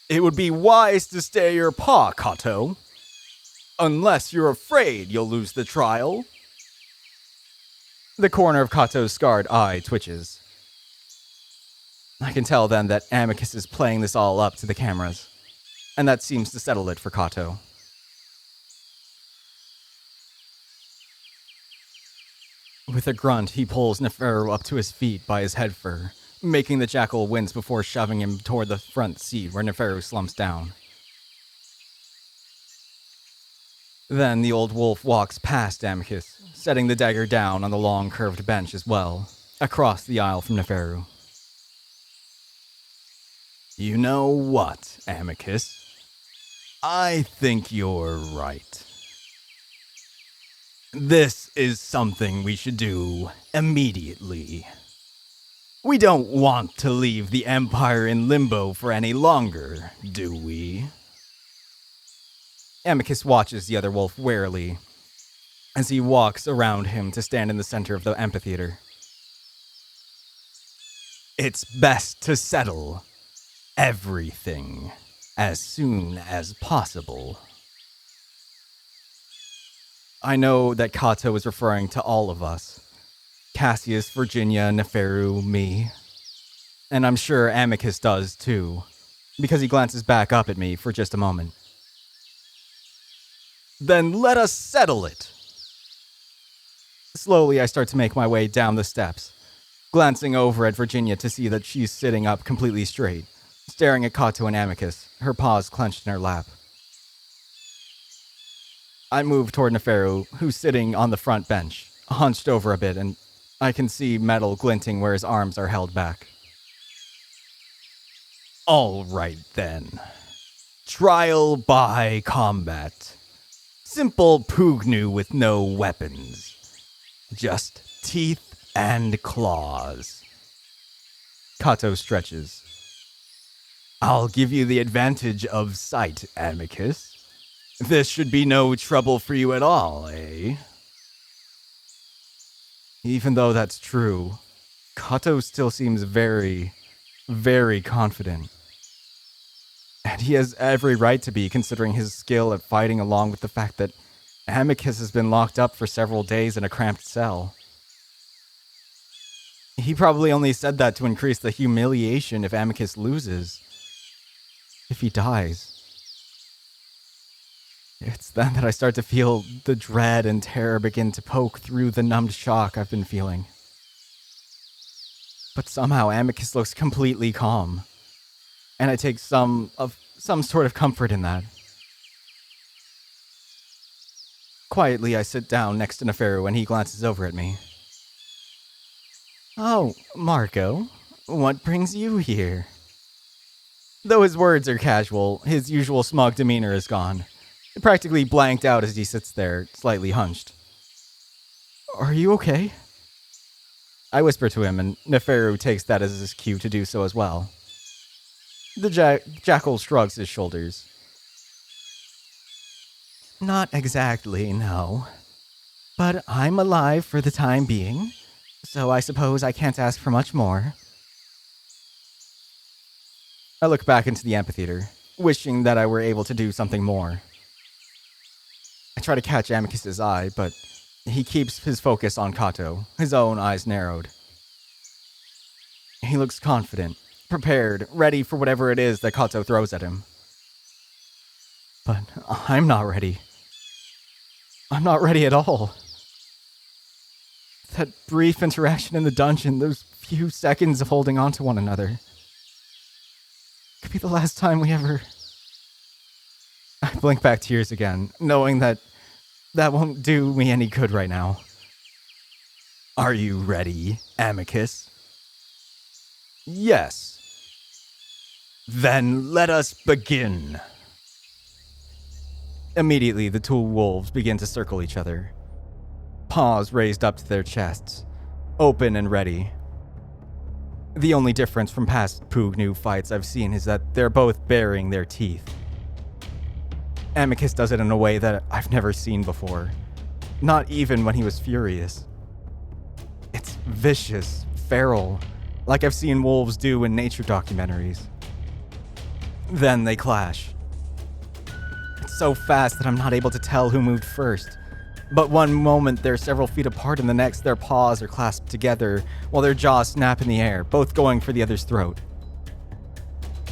It would be wise to stay your paw, Kato. Unless you're afraid you'll lose the trial. The corner of Kato's scarred eye twitches. I can tell then that Amicus is playing this all up to the cameras, and that seems to settle it for Kato. With a grunt, he pulls Neferu up to his feet by his head fur, making the jackal wince before shoving him toward the front seat where Neferu slumps down. Then the old wolf walks past Amicus, setting the dagger down on the long curved bench as well, across the aisle from Neferu. You know what, Amicus? I think you're right. This is something we should do immediately. We don't want to leave the Empire in limbo for any longer, do we? Amicus watches the other wolf warily as he walks around him to stand in the center of the amphitheater. It's best to settle everything as soon as possible. I know that Kato is referring to all of us. Cassius, Virginia, Neferu, me. And I'm sure Amicus does too, because he glances back up at me for just a moment. Then let us settle it. Slowly, I start to make my way down the steps, glancing over at Virginia to see that she's sitting up completely straight, staring at Kato and Amicus, her paws clenched in her lap. I move toward Neferu, who's sitting on the front bench, hunched over a bit, and I can see metal glinting where his arms are held back. All right, then. Trial by combat. Simple Pugnu with no weapons. Just teeth and claws. Kato stretches. I'll give you the advantage of sight, Amicus. This should be no trouble for you at all, eh? Even though that's true, Kato still seems very, very confident. And he has every right to be, considering his skill at fighting, along with the fact that Amicus has been locked up for several days in a cramped cell. He probably only said that to increase the humiliation if Amicus loses. If he dies. It's then that I start to feel the dread and terror begin to poke through the numbed shock I've been feeling. But somehow Amicus looks completely calm, and I take some sort of comfort in that. Quietly, I sit down next to Neferu and he glances over at me. Oh, Marco, what brings you here? Though his words are casual, his usual smug demeanor is gone. Practically blanked out as he sits there, slightly hunched. Are you okay? I whisper to him, and Neferu takes that as his cue to do so as well. The jackal shrugs his shoulders. Not exactly, no. But I'm alive for the time being, so I suppose I can't ask for much more. I look back into the amphitheater, wishing that I were able to do something more. I try to catch Amicus's eye, but he keeps his focus on Kato, his own eyes narrowed. He looks confident, prepared, ready for whatever it is that Kato throws at him. But I'm not ready. I'm not ready at all. That brief interaction in the dungeon, those few seconds of holding on to one another, could be the last time we ever... I blink back tears again, knowing that won't do me any good right now. Are you ready, Amicus? Yes. Then let us begin. Immediately, the two wolves begin to circle each other, paws raised up to their chests, open and ready. The only difference from past Pugnu fights I've seen is that they're both baring their teeth. Amicus does it in a way that I've never seen before, not even when he was furious. It's vicious, feral, like I've seen wolves do in nature documentaries. Then they clash. It's so fast that I'm not able to tell who moved first. But one moment they're several feet apart and the next their paws are clasped together while their jaws snap in the air, both going for the other's throat.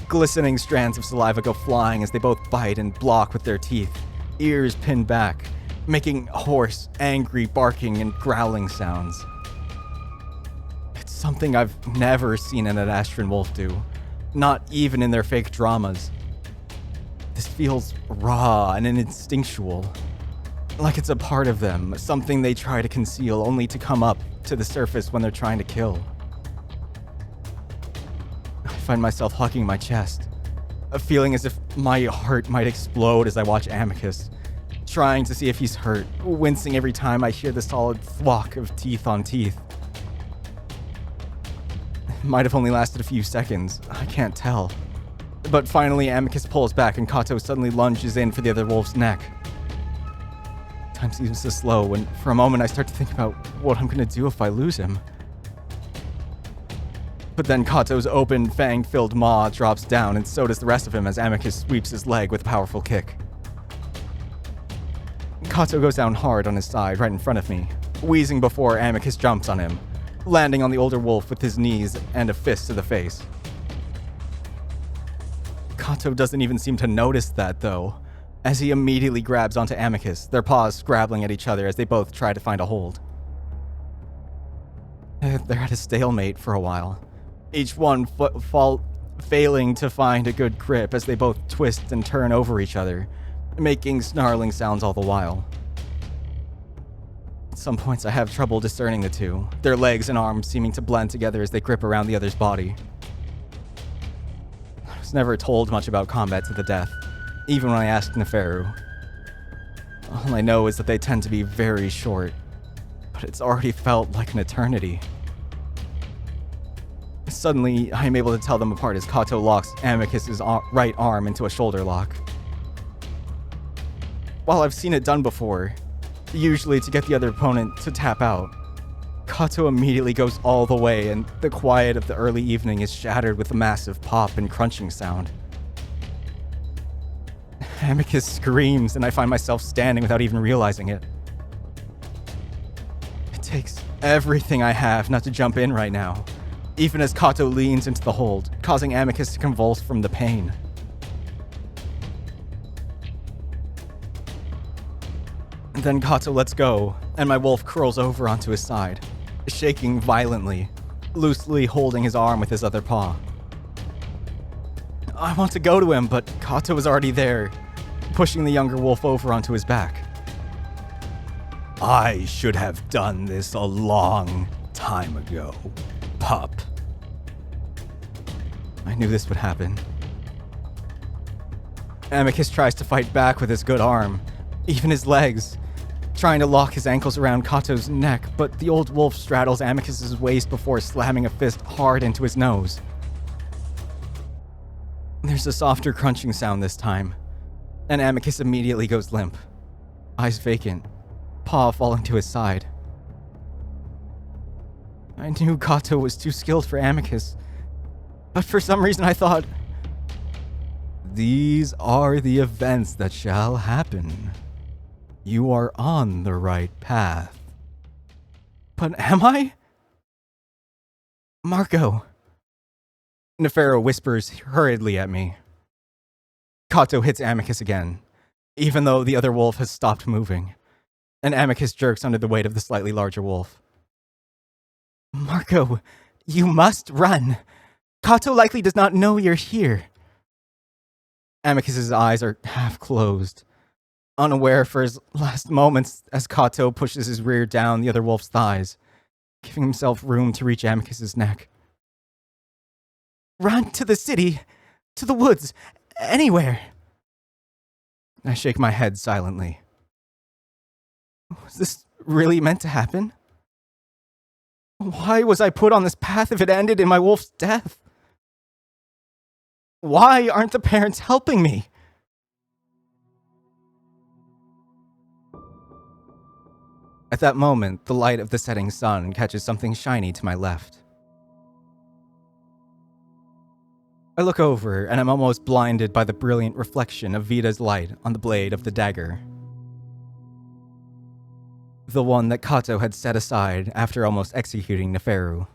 Glistening strands of saliva go flying as they both bite and block with their teeth, ears pinned back, making hoarse, angry barking and growling sounds. It's something I've never seen an Adastran wolf do, not even in their fake dramas. This feels raw and instinctual, like it's a part of them, something they try to conceal only to come up to the surface when they're trying to kill. I find myself hugging my chest, a feeling as if my heart might explode as I watch Amicus, trying to see if he's hurt, wincing every time I hear the solid thwack of teeth on teeth. It might have only lasted a few seconds, I can't tell. But finally Amicus pulls back and Kato suddenly lunges in for the other wolf's neck. Time seems to slow, and for a moment I start to think about what I'm gonna do if I lose him. But then Kato's open, fang-filled maw drops down, and so does the rest of him as Amicus sweeps his leg with a powerful kick. Kato goes down hard on his side right in front of me, wheezing before Amicus jumps on him, landing on the older wolf with his knees and a fist to the face. Kato doesn't even seem to notice that, though, as he immediately grabs onto Amicus, their paws scrabbling at each other as they both try to find a hold. They're at a stalemate for a while, each one failing to find a good grip as they both twist and turn over each other, making snarling sounds all the while. At some points I have trouble discerning the two, their legs and arms seeming to blend together as they grip around the other's body. I was never told much about combat to the death, even when I asked Neferu. All I know is that they tend to be very short, but it's already felt like an eternity. Suddenly, I'm able to tell them apart as Kato locks Amicus's right arm into a shoulder lock. While I've seen it done before, usually to get the other opponent to tap out, Kato immediately goes all the way and the quiet of the early evening is shattered with a massive pop and crunching sound. Amicus screams and I find myself standing without even realizing it. It takes everything I have not to jump in right now, even as Kato leans into the hold, causing Amicus to convulse from the pain. And then Kato lets go, and my wolf curls over onto his side, shaking violently, loosely holding his arm with his other paw. I want to go to him, but Kato is already there, pushing the younger wolf over onto his back. I should have done this a long time ago, pup. I knew this would happen. Amicus tries to fight back with his good arm, even his legs, trying to lock his ankles around Kato's neck, but the old wolf straddles Amicus's waist before slamming a fist hard into his nose. There's a softer crunching sound this time, and Amicus immediately goes limp, eyes vacant, paw falling to his side. I knew Kato was too skilled for Amicus, but for some reason I thought, these are the events that shall happen. You are on the right path. But am I? Marco. Nefero whispers hurriedly at me. Kato hits Amicus again, even though the other wolf has stopped moving, and Amicus jerks under the weight of the slightly larger wolf. Marco, you must run. Kato likely does not know you're here. Amicus's eyes are half closed, unaware for his last moments as Kato pushes his rear down the other wolf's thighs, giving himself room to reach Amicus's neck. Run to the city, to the woods, anywhere. I shake my head silently. Was this really meant to happen? Why was I put on this path if it ended in my wolf's death? Why aren't the parents helping me? At that moment, the light of the setting sun catches something shiny to my left. I look over, and I'm almost blinded by the brilliant reflection of Vita's light on the blade of the dagger. The one that Kato had set aside after almost executing Neferu.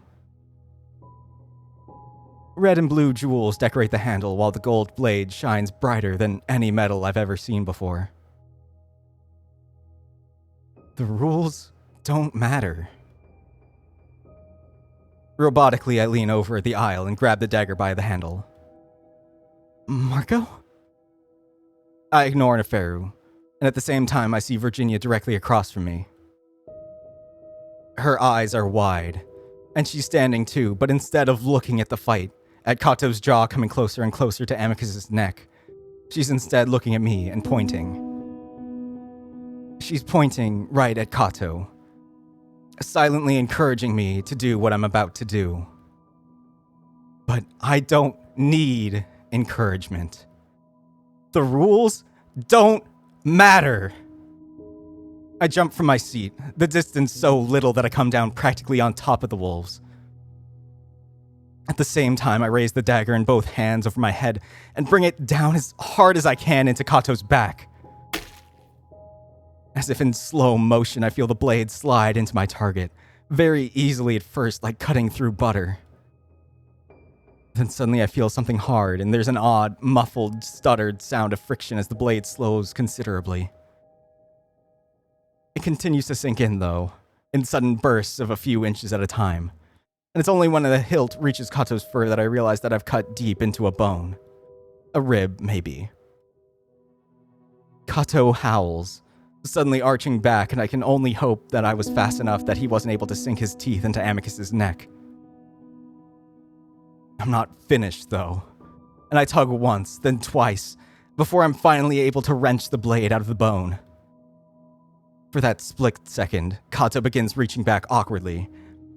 Red and blue jewels decorate the handle while the gold blade shines brighter than any metal I've ever seen before. The rules don't matter. Robotically, I lean over the aisle and grab the dagger by the handle. Marco? I ignore Neferu, and at the same time I see Virginia directly across from me. Her eyes are wide, and she's standing too, but instead of looking at the fight, at Kato's jaw coming closer and closer to Amicus's neck, she's instead looking at me and pointing. She's pointing right at Kato, silently encouraging me to do what I'm about to do. But I don't need encouragement. The rules don't matter. I jump from my seat, the distance so little that I come down practically on top of the wolves. At the same time, I raise the dagger in both hands over my head and bring it down as hard as I can into Kato's back. As if in slow motion, I feel the blade slide into my target, very easily at first, like cutting through butter. Then suddenly I feel something hard, and there's an odd, muffled, stuttered sound of friction as the blade slows considerably. It continues to sink in, though, in sudden bursts of a few inches at a time. And it's only when the hilt reaches Kato's fur that I realize that I've cut deep into a bone. A rib, maybe. Kato howls, suddenly arching back, and I can only hope that I was fast enough that he wasn't able to sink his teeth into Amicus's neck. I'm not finished, though, and I tug once, then twice, before I'm finally able to wrench the blade out of the bone. For that split second, Kato begins reaching back awkwardly,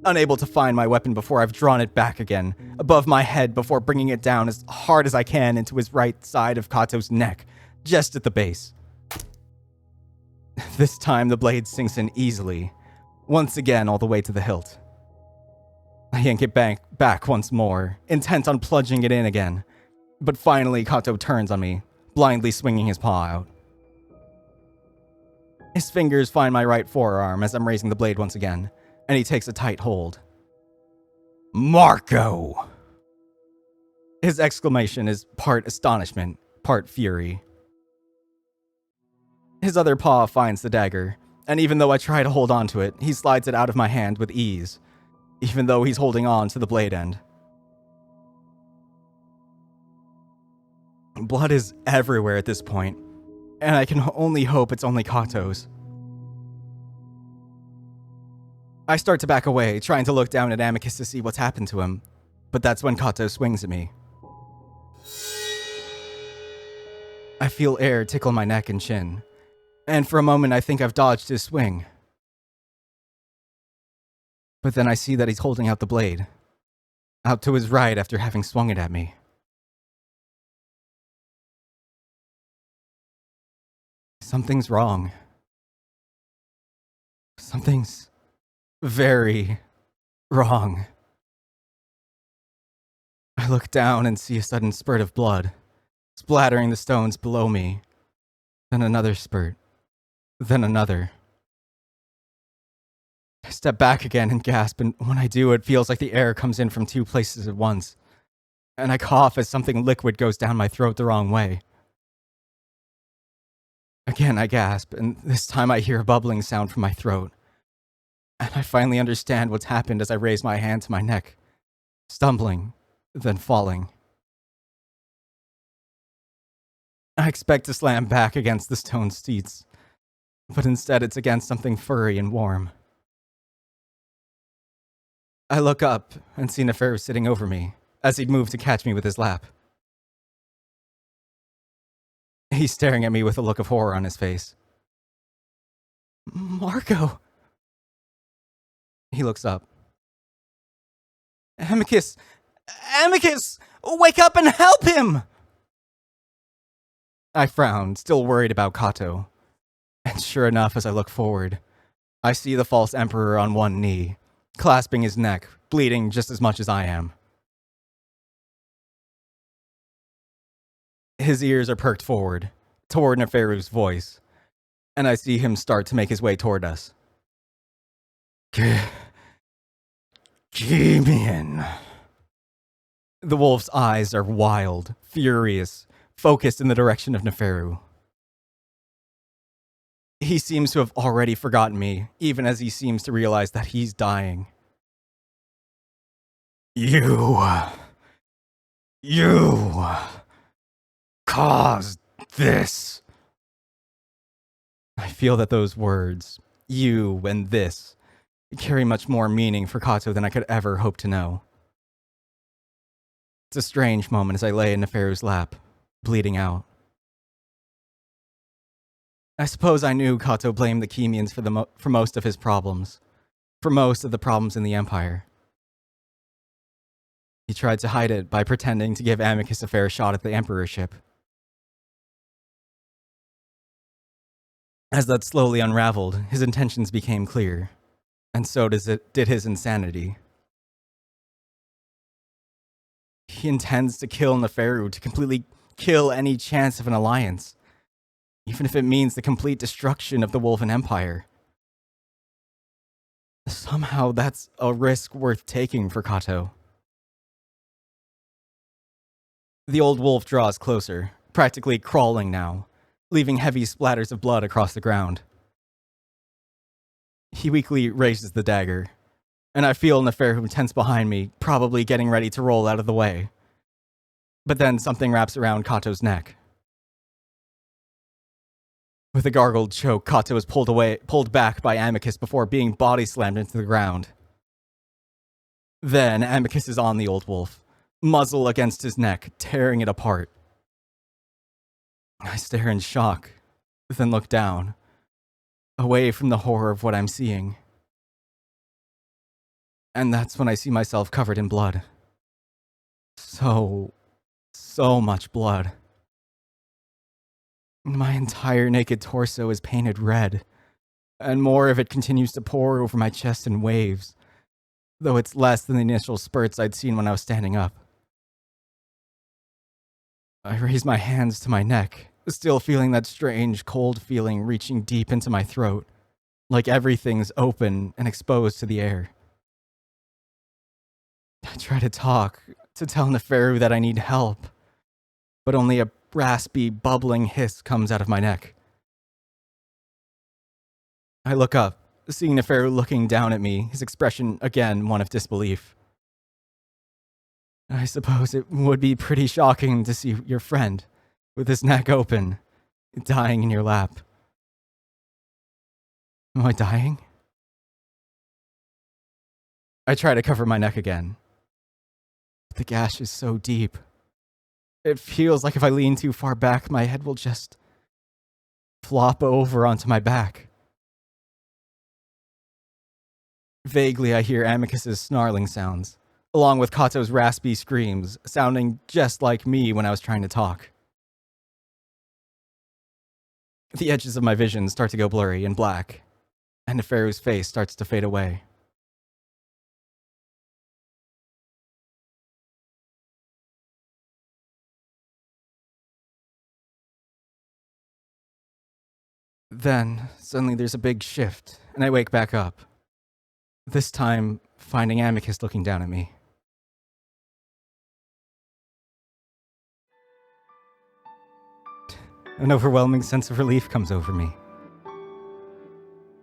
unable to find my weapon before I've drawn it back again, above my head before bringing it down as hard as I can into his right side of Kato's neck, just at the base. This time the blade sinks in easily, once again all the way to the hilt. I yank it back once more, intent on plunging it in again, but finally Kato turns on me, blindly swinging his paw out. His fingers find my right forearm as I'm raising the blade once again, and he takes a tight hold. Marco! His exclamation is part astonishment, part fury. His other paw finds the dagger, and even though I try to hold on to it, he slides it out of my hand with ease, even though he's holding on to the blade end. Blood is everywhere at this point, and I can only hope it's only Kato's. I start to back away, trying to look down at Amicus to see what's happened to him, but that's when Kato swings at me. I feel air tickle my neck and chin, and for a moment I think I've dodged his swing. But then I see that he's holding out the blade, out to his right after having swung it at me. Something's wrong. Something's very wrong. I look down and see a sudden spurt of blood, splattering the stones below me. Then another spurt. Then another. I step back again and gasp, and when I do, it feels like the air comes in from two places at once. And I cough as something liquid goes down my throat the wrong way. Again, I gasp, and this time I hear a bubbling sound from my throat. And I finally understand what's happened as I raise my hand to my neck, stumbling, then falling. I expect to slam back against the stone seats, but instead it's against something furry and warm. I look up and see Neferu sitting over me as he'd moved to catch me with his lap. He's staring at me with a look of horror on his face. Marco! He looks up. Amicus! Amicus! Wake up and help him! I frown, still worried about Kato. And sure enough, as I look forward, I see the false emperor on one knee, clasping his neck, bleeding just as much as I am. His ears are perked forward, toward Neferu's voice, and I see him start to make his way toward us. Damien. The wolf's eyes are wild, furious, focused in the direction of Neferu. He seems to have already forgotten me, even as he seems to realize that he's dying. You caused this. I feel that those words, you and this, carry much more meaning for Kato than I could ever hope to know. It's a strange moment as I lay in Neferu's lap, bleeding out. I suppose I knew Kato blamed the Chemians for most of his problems, for most of the problems in the Empire. He tried to hide it by pretending to give Amicus a fair shot at the emperorship. As that slowly unraveled, his intentions became clear, and so did his insanity. He intends to kill Neferu, to completely kill any chance of an alliance, even if it means the complete destruction of the Wolven Empire. Somehow that's a risk worth taking for Kato. The old wolf draws closer, practically crawling now, leaving heavy splatters of blood across the ground. He weakly raises the dagger, and I feel Neferu tense behind me, probably getting ready to roll out of the way. But then something wraps around Kato's neck. With a gargled choke, Kato is pulled back by Amicus before being body slammed into the ground. Then Amicus is on the old wolf, muzzle against his neck, tearing it apart. I stare in shock, then look down, away from the horror of what I'm seeing. And that's when I see myself covered in blood. So much blood. My entire naked torso is painted red, and more of it continues to pour over my chest in waves, though it's less than the initial spurts I'd seen when I was standing up. I raise my hands to my neck, still feeling that strange, cold feeling reaching deep into my throat, like everything's open and exposed to the air. I try to talk, to tell Neferu that I need help, but only a raspy, bubbling hiss comes out of my neck. I look up, seeing Neferu looking down at me, his expression again one of disbelief. I suppose it would be pretty shocking to see your friend, with his neck open, dying in your lap. Am I dying? I try to cover my neck again. The gash is so deep. It feels like if I lean too far back, my head will just flop over onto my back. Vaguely, I hear Amicus's snarling sounds, along with Kato's raspy screams, sounding just like me when I was trying to talk. The edges of my vision start to go blurry and black, and Neferu's face starts to fade away. Then, suddenly there's a big shift, and I wake back up. This time, finding Amicus looking down at me. An overwhelming sense of relief comes over me.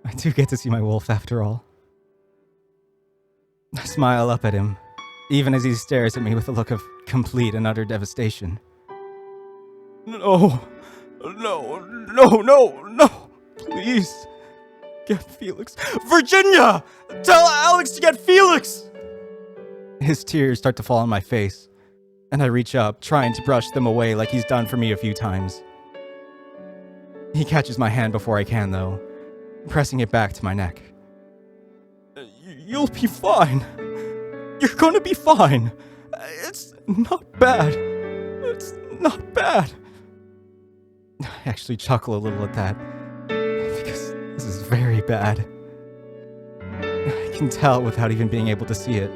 I do get to see my wolf after all. I smile up at him, even as he stares at me with a look of complete and utter devastation. No, no, please, get Felix. Virginia! Tell Alex to get Felix! His tears start to fall on my face, and I reach up, trying to brush them away like he's done for me a few times. He catches my hand before I can, though, pressing it back to my neck. You'll be fine. You're gonna be fine. It's not bad. It's not bad. I actually chuckle a little at that, because this is very bad. I can tell without even being able to see it.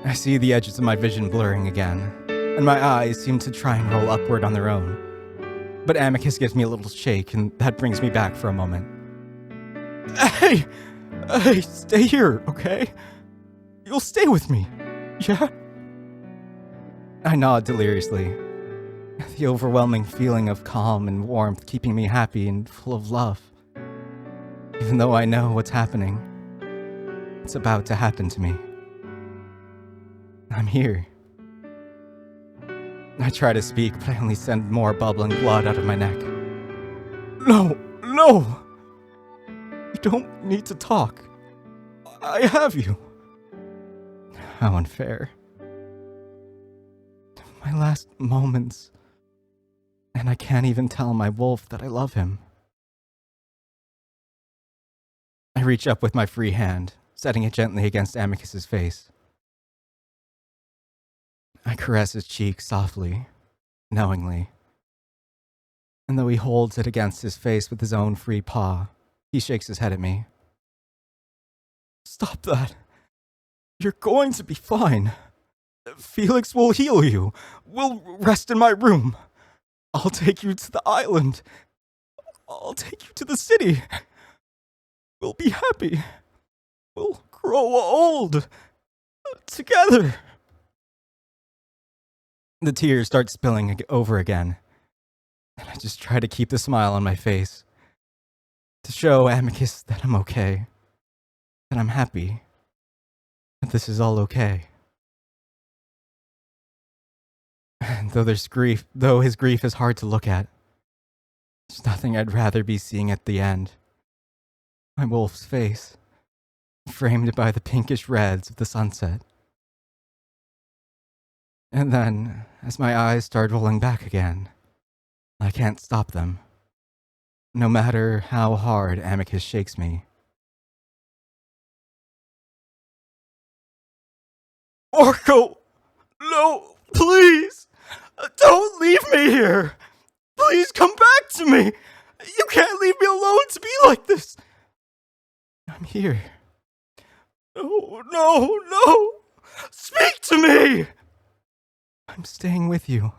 I see the edges of my vision blurring again, and my eyes seem to try and roll upward on their own. But Amicus gives me a little shake, and that brings me back for a moment. Hey, stay here, okay? You'll stay with me, yeah? I nod deliriously, the overwhelming feeling of calm and warmth keeping me happy and full of love. Even though I know what's happening, it's about to happen to me. I'm here. I try to speak, but I only send more bubbling blood out of my neck. No! You don't need to talk. I have you. How unfair. My last moments, and I can't even tell my wolf that I love him. I reach up with my free hand, setting it gently against Amicus's face. I caress his cheek softly, knowingly. And though he holds it against his face with his own free paw, he shakes his head at me. Stop that. You're going to be fine. Felix will heal you. We'll rest in my room. I'll take you to the island. I'll take you to the city. We'll be happy. We'll grow old. Together. The tears start spilling over again, and I just try to keep the smile on my face, to show Amicus that I'm okay, that I'm happy, that this is all okay. And though his grief is hard to look at, there's nothing I'd rather be seeing at the end. My wolf's face, framed by the pinkish reds of the sunset. And then, as my eyes start rolling back again, I can't stop them, no matter how hard Amicus shakes me. Orko! No, please! Don't leave me here! Please come back to me! You can't leave me alone to be like this! I'm here. No! Speak to me! I'm staying with you.